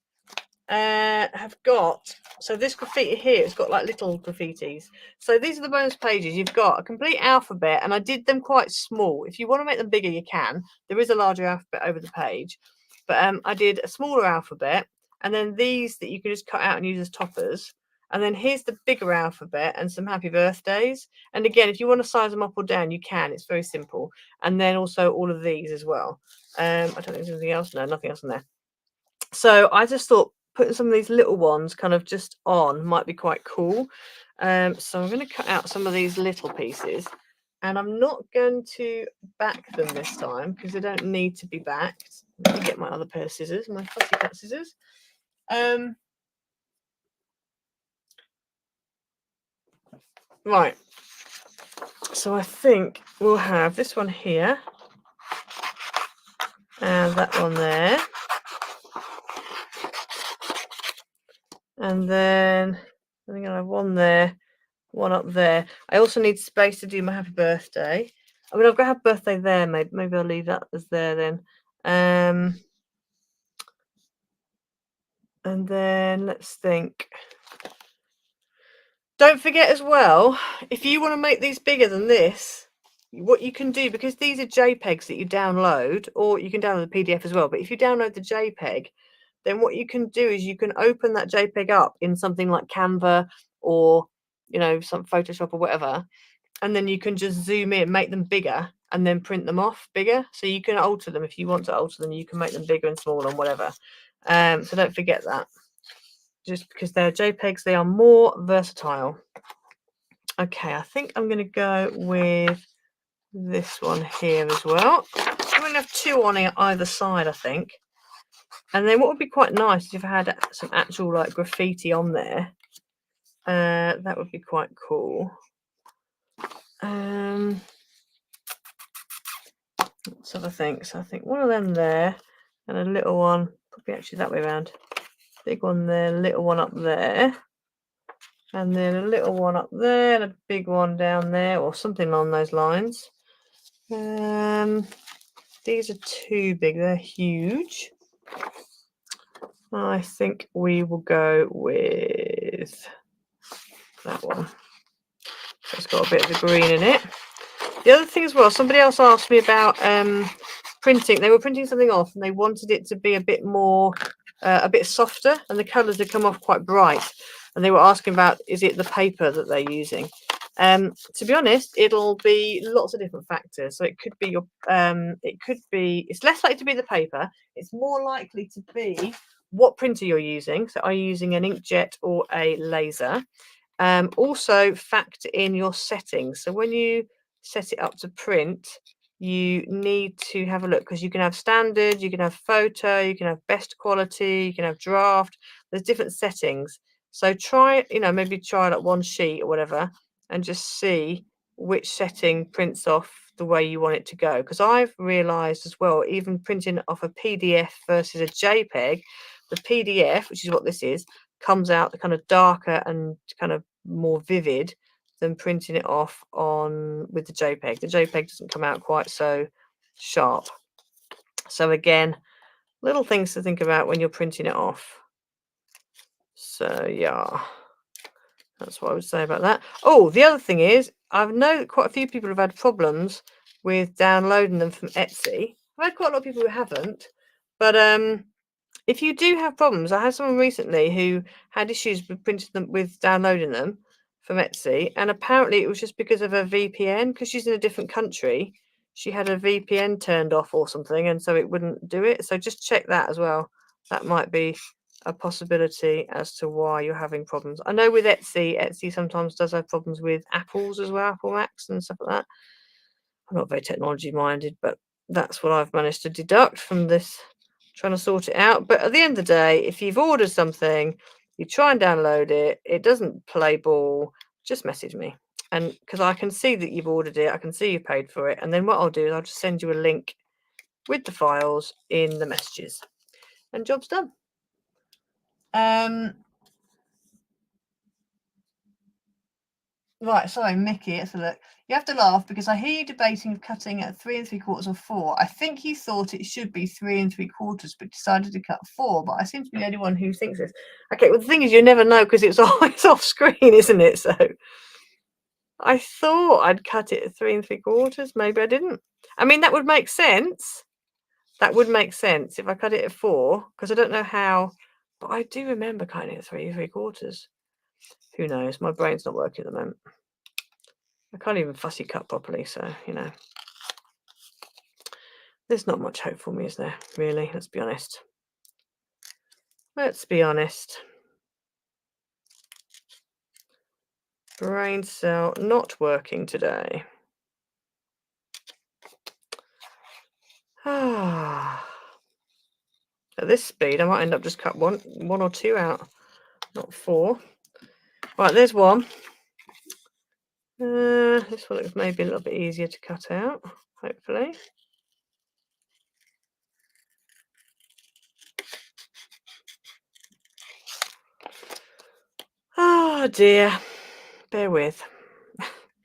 have got, so this graffiti here, it's got like little graffitis. So these are the bonus pages. You've got a complete alphabet, and I did them quite small. If you want to make them bigger, you can. There is a larger alphabet over the page, but I did a smaller alphabet, and then these that you can just cut out and use as toppers. And then here's the bigger alphabet and some happy birthdays. And again, if you want to size them up or down, you can. It's very simple. And then also all of these as well. I don't think there's anything else. No, nothing else in there. So I just thought putting some of these little ones kind of just on might be quite cool. So I'm going to cut out some of these little pieces, and I'm not going to back them this time because they don't need to be backed. Let me get my other pair of scissors, my fussy cut scissors. Right. So I think we'll have this one here and that one there. And then I think I'll have one there, one up there. I also need space to do my happy birthday. I mean, I've got a happy birthday there. Maybe I'll leave that as there then. And then let's think. Don't forget as well, if you want to make these bigger than this, what you can do, because these are JPEGs that you download, or you can download the PDF as well. But if you download the JPEG, then what you can do is you can open that JPEG up in something like Canva or, you know, some Photoshop or whatever. And then you can just zoom in, make them bigger, and then print them off bigger. So you can alter them if you want to alter them. You can make them bigger and smaller and whatever. So don't forget that. Just because they're JPEGs, they are more versatile. Okay, I think I'm going to go with this one here as well. I'm going to have two on either side, I think. And then what would be quite nice is if I had some actual like graffiti on there. That would be quite cool. Let's have a think. So I think one of them there and a little one, probably actually that way around. Big one there, little one up there. And then a little one up there and a big one down there, or something along those lines. These are too big, they're huge. I think we will go with that one. So it's got a bit of the green in it. The other thing as well, somebody else asked me about printing. They were printing something off and they wanted it to be a bit more, a bit softer, and the colours had come off quite bright. And they were asking about, is it the paper that they're using? To be honest, it'll be lots of different factors. So it could be your, it's less likely to be the paper. It's more likely to be what printer you're using. So are you using an inkjet or a laser? Also factor in your settings. So when you set it up to print, you need to have a look, because you can have standard, you can have photo, you can have best quality, you can have draft. There's different settings. So try, maybe try like one sheet or whatever and just see which setting prints off the way you want it to go. Because I've realized as well, even printing off a PDF versus a JPEG, the PDF, which is what this is, comes out kind of darker and kind of more vivid than printing it off with the JPEG. The JPEG doesn't come out quite so sharp. So again, little things to think about when you're printing it off. So yeah, that's what I would say about that. Oh, the other thing is, I know that quite a few people have had problems with downloading them from Etsy. I've had quite a lot of people who haven't, but if you do have problems, I had someone recently who had issues with downloading them from Etsy, and apparently it was just because of a VPN, because she's in a different country. She had a VPN turned off or something, and so it wouldn't do it. So just check that as well. That might be a possibility as to why you're having problems. I know with Etsy sometimes does have problems with Apples as well, Apple Macs and stuff like that. I'm not very technology minded, but that's what I've managed to deduct from this, trying to sort it out. But at the end of the day, if you've ordered something, you try and download it, it doesn't play ball, just message me. And because I can see that you've ordered it, I can see you paid for it. And then what I'll do is I'll just send you a link with the files in the messages. And job's done. Right, sorry, Mickey, let's look. You have to laugh because I hear you debating cutting at 3 3/4 or 4. I think you thought it should be 3 3/4, but decided to cut 4. But I seem to be the only one who thinks this. Okay, well, the thing is, you never know because it's always off screen, isn't it? So I thought I'd cut it at 3 3/4. Maybe I didn't. I mean, that would make sense. That would make sense if I cut it at 4, because I don't know how. But I do remember cutting it at 3 3/4. Who knows? My brain's not working at the moment. I can't even fussy cut properly, so, you know. There's not much hope for me, is there? Really? Let's be honest. Let's be honest. Brain cell not working today. At this speed, I might end up just cut one or two out, not 4. Right, there's one. This one looks maybe a little bit easier to cut out, hopefully. Oh dear, bear with.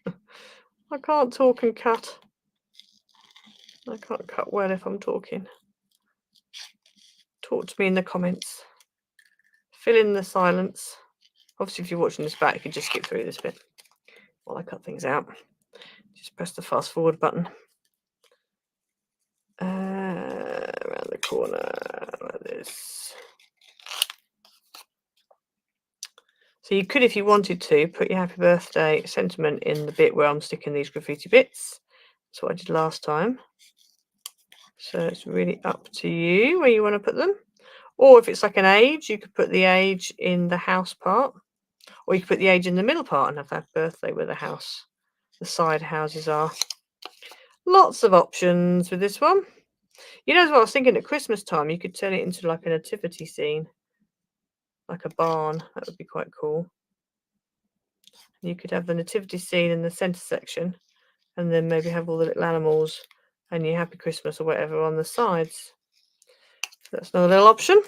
I can't talk and cut. I can't cut well if I'm talking. Talk to me in the comments. Fill in the silence. Obviously, if you're watching this back, you can just skip through this bit while I cut things out. Just press the fast forward button. Around the corner like this. So you could, if you wanted to, put your happy birthday sentiment in the bit where I'm sticking these graffiti bits. That's what I did last time. So it's really up to you where you want to put them. Or if it's like an age, you could put the age in the house part. Or you could put the age in the middle part and have that birthday where the side houses are. Lots of options with this one. You know, as well, I was thinking at Christmas time, you could turn it into like a nativity scene. Like a barn. That would be quite cool. You could have the nativity scene in the centre section, and then maybe have all the little animals and your happy Christmas or whatever on the sides. That's another little option.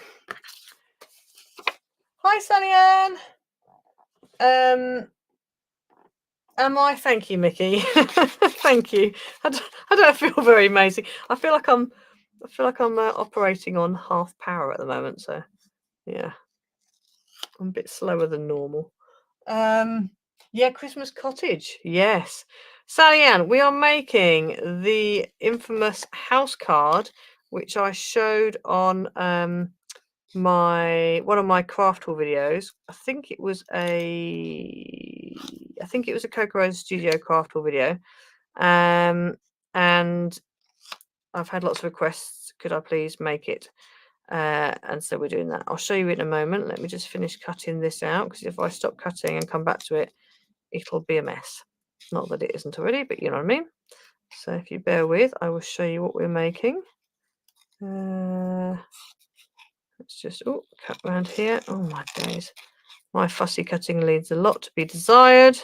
Hi, Sunny Ann. Am I? Thank you, Mickey. Thank you. I don't feel very amazing. I feel like I'm operating on half power at the moment. So, yeah, I'm a bit slower than normal. Yeah, Christmas cottage. Yes. Sally Ann, we are making the infamous house card, which I showed on one of my craft tool videos. I think it was a Coco Studio craft tool video. And I've had lots of requests. Could I please make it? And so we're doing that. I'll show you in a moment. Let me just finish cutting this out, because if I stop cutting and come back to it, it'll be a mess. Not that it isn't already, but you know what I mean. So if you bear with, I will show you what we're making. Let's just cut around here. Oh my days, my fussy cutting leaves a lot to be desired.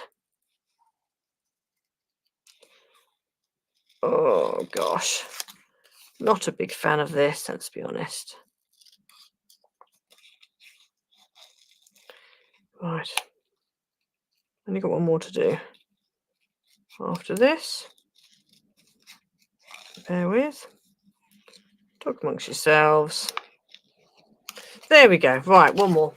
Oh gosh, not a big fan of this, let's be honest. Right, only got one more to do after this. Bear with. Talk amongst yourselves. There we go. Right, one more.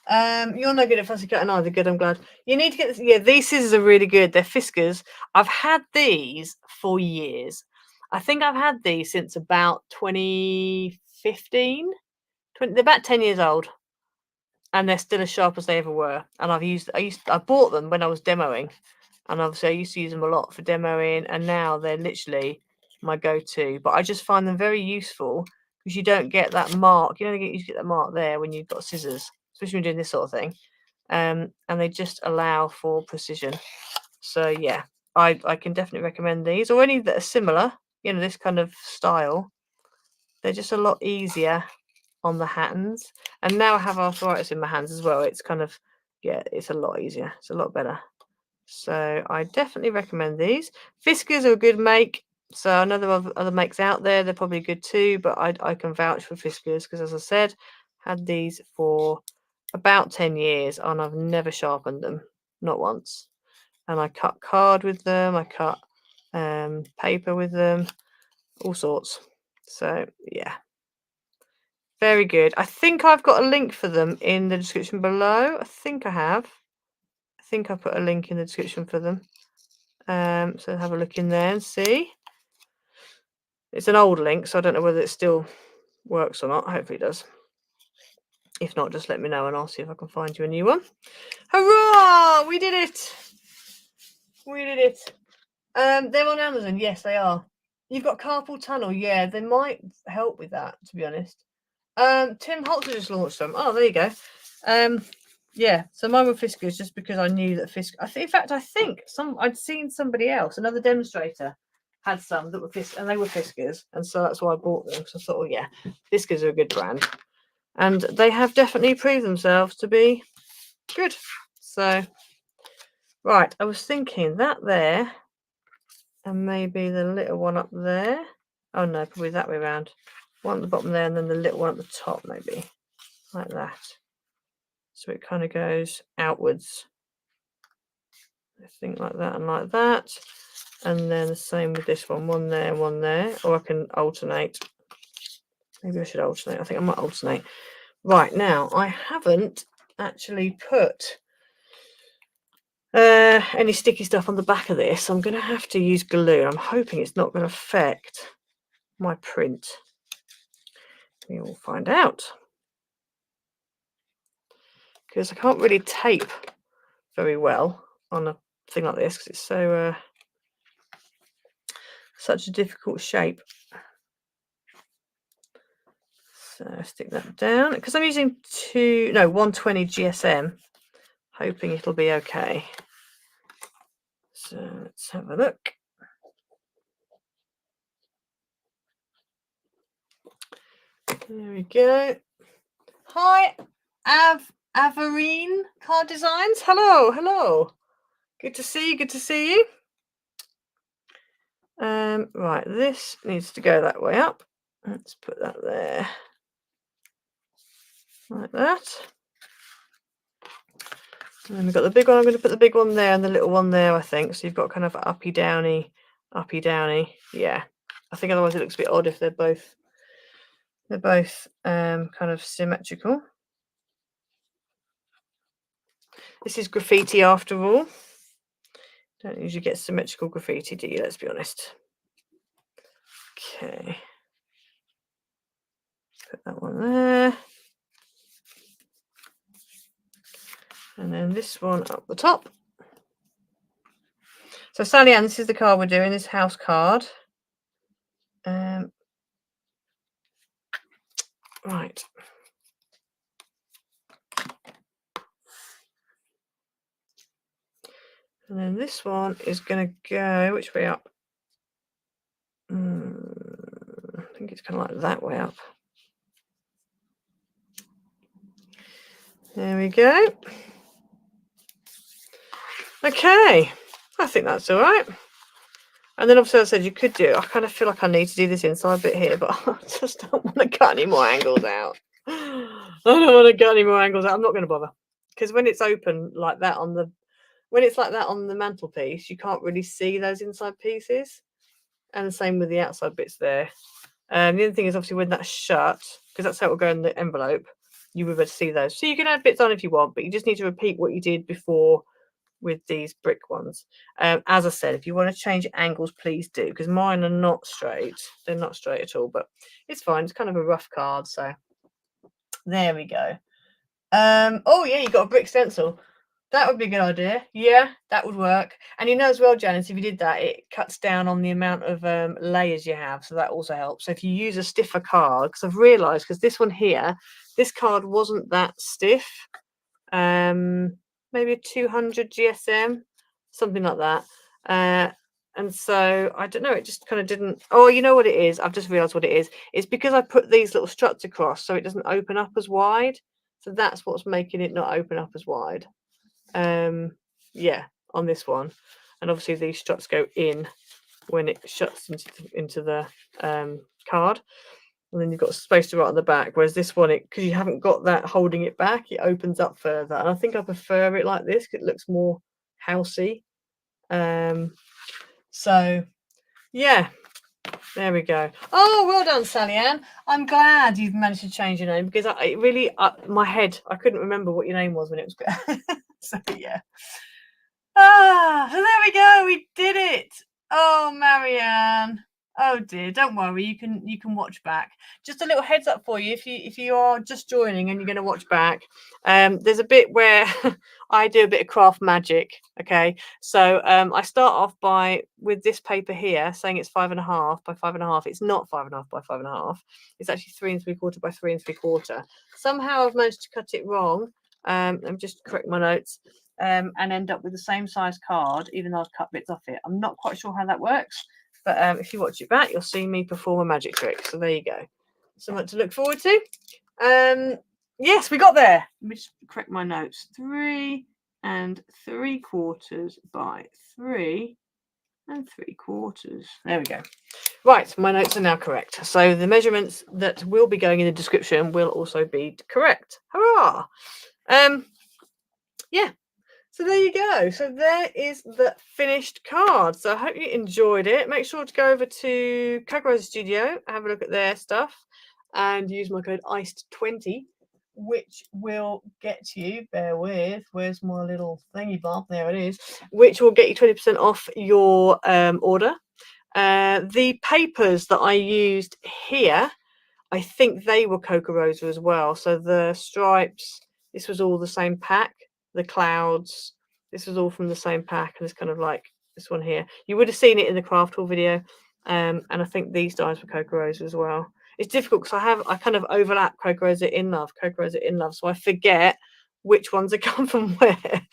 You're no good at fussy cutting either. Good, I'm glad. You need to get this. Yeah, these scissors are really good. They're Fiskars. I've had these for years. I think I've had these since about 2015. They're about 10 years old, and they're still as sharp as they ever were. And I bought them when I was demoing, and obviously I used to use them a lot for demoing, and now they're literally my go-to. But I just find them very useful because you don't get that mark. You don't get that mark there when you've got scissors, especially when you're doing this sort of thing. And they just allow for precision. So yeah, I can definitely recommend these, or any that are similar, you know, this kind of style. They're just a lot easier on the hands. And now I have arthritis in my hands as well. It's kind of, yeah, it's a lot easier. It's a lot better. So I definitely recommend these. Fiskars are a good make. So I know there are other makes out there. They're probably good too, but I can vouch for Fiskars because, as I said, had these for about 10 years and I've never sharpened them, not once. and I cut card with them. I cut paper with them, all sorts. So yeah, very good. I think I've got a link for them in the description below. I think I have. I think I put a link in the description for them. So have a look in there and see. It's an old link, so I don't know whether it still works or not. Hopefully it does. If not, just let me know and I'll see if I can find you a new one. Hurrah! We did it! We did it. They're on Amazon. Yes, they are. You've got carpal tunnel. Yeah, they might help with that, to be honest. Tim Holzer just launched them. Oh, there you go. Yeah, so mine were Fiskars just because I knew that Fiskars. In fact, I think I'd seen somebody else, another demonstrator, had some that were Fiskars, and they were Fiskars, and so that's why I bought them. Because I thought, oh yeah, Fiskars are a good brand, and they have definitely proved themselves to be good. So, right, I was thinking that there, and maybe the little one up there. Oh no, probably that way around. One at the bottom there, and then the little one at the top, maybe like that. So it kind of goes outwards. I think like that and like that. And then the same with this one there and one there. Or I can alternate. Maybe I should alternate. I think I might alternate. Right, now I haven't actually put any sticky stuff on the back of this. I'm going to have to use glue. I'm hoping it's not going to affect my print. We will find out. Because I can't really tape very well on a thing like this because it's so such a difficult shape. So stick that down because I'm using 120 GSM, hoping it'll be okay. So let's have a look. There we go. Hi, Averine Card Designs. Hello. Good to see you. Good to see you. Right, this needs to go that way up. Let's put that there. Like that. And then we've got the big one. I'm going to put the big one there and the little one there, I think. So you've got kind of uppy downy. Yeah. I think otherwise it looks a bit odd if they're both kind of symmetrical. This is graffiti after all. Don't usually get symmetrical graffiti, do you? Let's be honest. Okay. Put that one there. And then this one up the top. So Sally Ann, this is the card we're doing, this house card. Right. And then this one is going to go, which way up? I think it's kind of like that way up. There we go. Okay. I think that's all right. And then obviously I said you could do, I kind of feel like I need to do this inside bit here, but I just don't want to cut any more angles out. I don't want to cut any more angles out. I'm not going to bother. Because when it's open like that on the mantelpiece, you can't really see those inside pieces. And the same with the outside bits there. The other thing is obviously when that's shut, because that's how it will go in the envelope, you will be able to see those. So you can add bits on if you want, but you just need to repeat what you did before with these brick ones. As I said, if you want to change angles, please do, because mine are not straight. They're not straight at all, but it's fine. It's kind of a rough card, so there we go. Oh yeah, you got a brick stencil. That would be a good idea. Yeah, that would work. And you know as well, Janice, if you did that, it cuts down on the amount of layers you have. So that also helps. So if you use a stiffer card, because I've realised, because this one here, this card wasn't that stiff. Maybe a 200 GSM, something like that. And so, I don't know, it just kind of didn't... Oh, you know what it is? I've just realised what it is. It's because I put these little struts across so it doesn't open up as wide. So that's what's making it not open up as wide. Yeah, on this one. And obviously these struts go in when it shuts into the card. And then you've got space to write on the back. Whereas this one, because you haven't got that holding it back, it opens up further. And I think I prefer it like this because it looks more housey. So yeah, there we go. Oh, well done, Sally Ann. I'm glad you've managed to change your name, because it really, my head, I couldn't remember what your name was when it was. So yeah. So there we go. We did it. Oh, Marianne. Oh dear, don't worry. You can watch back. Just a little heads up for you, if you are just joining and you're going to watch back. There's a bit where I do a bit of craft magic. Okay, so I start off with this paper here, saying it's 5.5 by 5.5. It's not 5.5 by 5.5. It's actually 3 3/4 by 3 3/4. Somehow I've managed to cut it wrong. Let me just correct my notes. And end up with the same size card, even though I've cut bits off it. I'm not quite sure how that works, but if you watch it back, you'll see me perform a magic trick. So there you go. Something to look forward to. Yes, we got there. Let me just correct my notes. 3 3/4 by 3 3/4. There we go. Right, my notes are now correct. So the measurements that will be going in the description will also be correct. Hurrah! Yeah. So there you go. So there is the finished card. So I hope you enjoyed it. Make sure to go over to Cockroach Studio, have a look at their stuff, and use my code ICED20, which will get you, bear with, where's my little thingy bob? There it is, which will get you 20% off your order. The papers that I used here, I think they were Coca Rosa as well. So the stripes, this was all the same pack. The clouds, this was all from the same pack, and it's kind of like this one here. You would have seen it in the craft haul video, and I think these dies were Coca Rosa as well. It's difficult because I kind of overlap Coca Rosa in Love, so I forget which ones are come from where.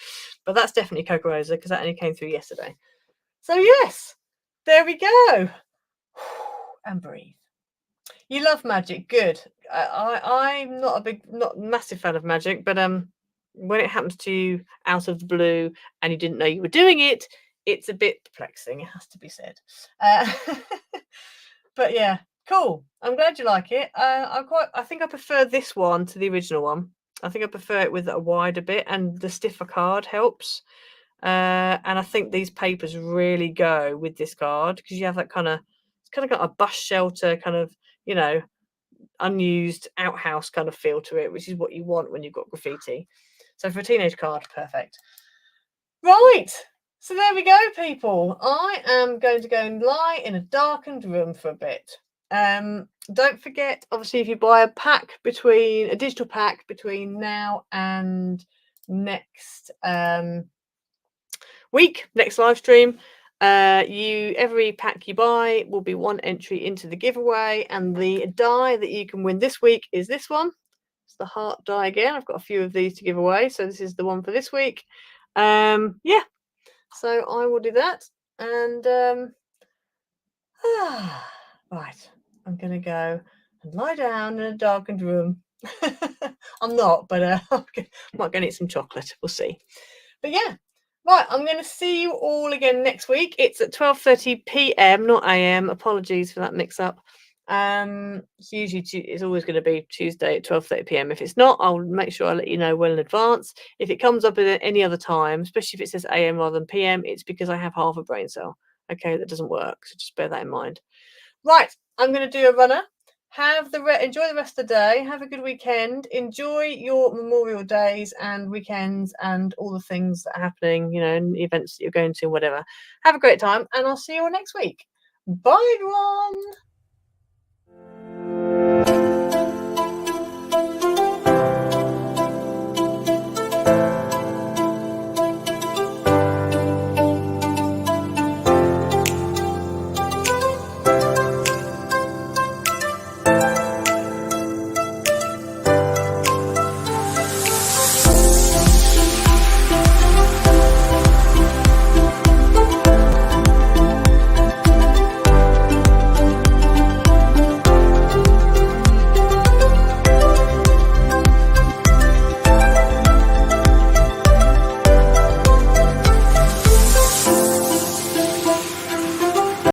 But that's definitely Coca Rosa, because that only came through yesterday. So yes, there we go. And breathe. You love magic, good. I'm not massive fan of magic, but when it happens to you out of the blue and you didn't know you were doing it, it's a bit perplexing, it has to be said. But yeah, cool. I'm glad you like it. I think I prefer this one to the original one. I think I prefer it with a wider bit, and the stiffer card helps. And I think these papers really go with this card, because you have that it's kind of got a bus shelter kind of, you know, unused outhouse kind of feel to it, which is what you want when you've got graffiti. So for a teenage card, perfect. Right, so there we go, people. I am going to go and lie in a darkened room for a bit. Don't forget, obviously, if you buy a digital pack between now and next week, next live stream, every pack you buy will be one entry into the giveaway, and the die that you can win this week is this one. It's the heart die again. I've got a few of these to give away, so this is the one for this week. Yeah, so I will do that, and right, I'm gonna go and lie down in a darkened room. I'm not, but I might go and eat some chocolate. We'll see. But yeah. Right, I'm going to see you all again next week. It's at 12:30 p.m, not a.m. Apologies for that mix-up. It's always going to be Tuesday at 12:30 p.m. If it's not, I'll make sure I let you know well in advance. If it comes up at any other time, especially if it says a.m. rather than p.m, it's because I have half a brain cell. Okay, that doesn't work, so just bear that in mind. Right, I'm going to do a runner. Enjoy the rest of the day. Have a good weekend. Enjoy your Memorial Days and weekends and all the things that are happening, you know, and events that you're going to, whatever. Have a great time, and I'll see you all next week. Bye, everyone.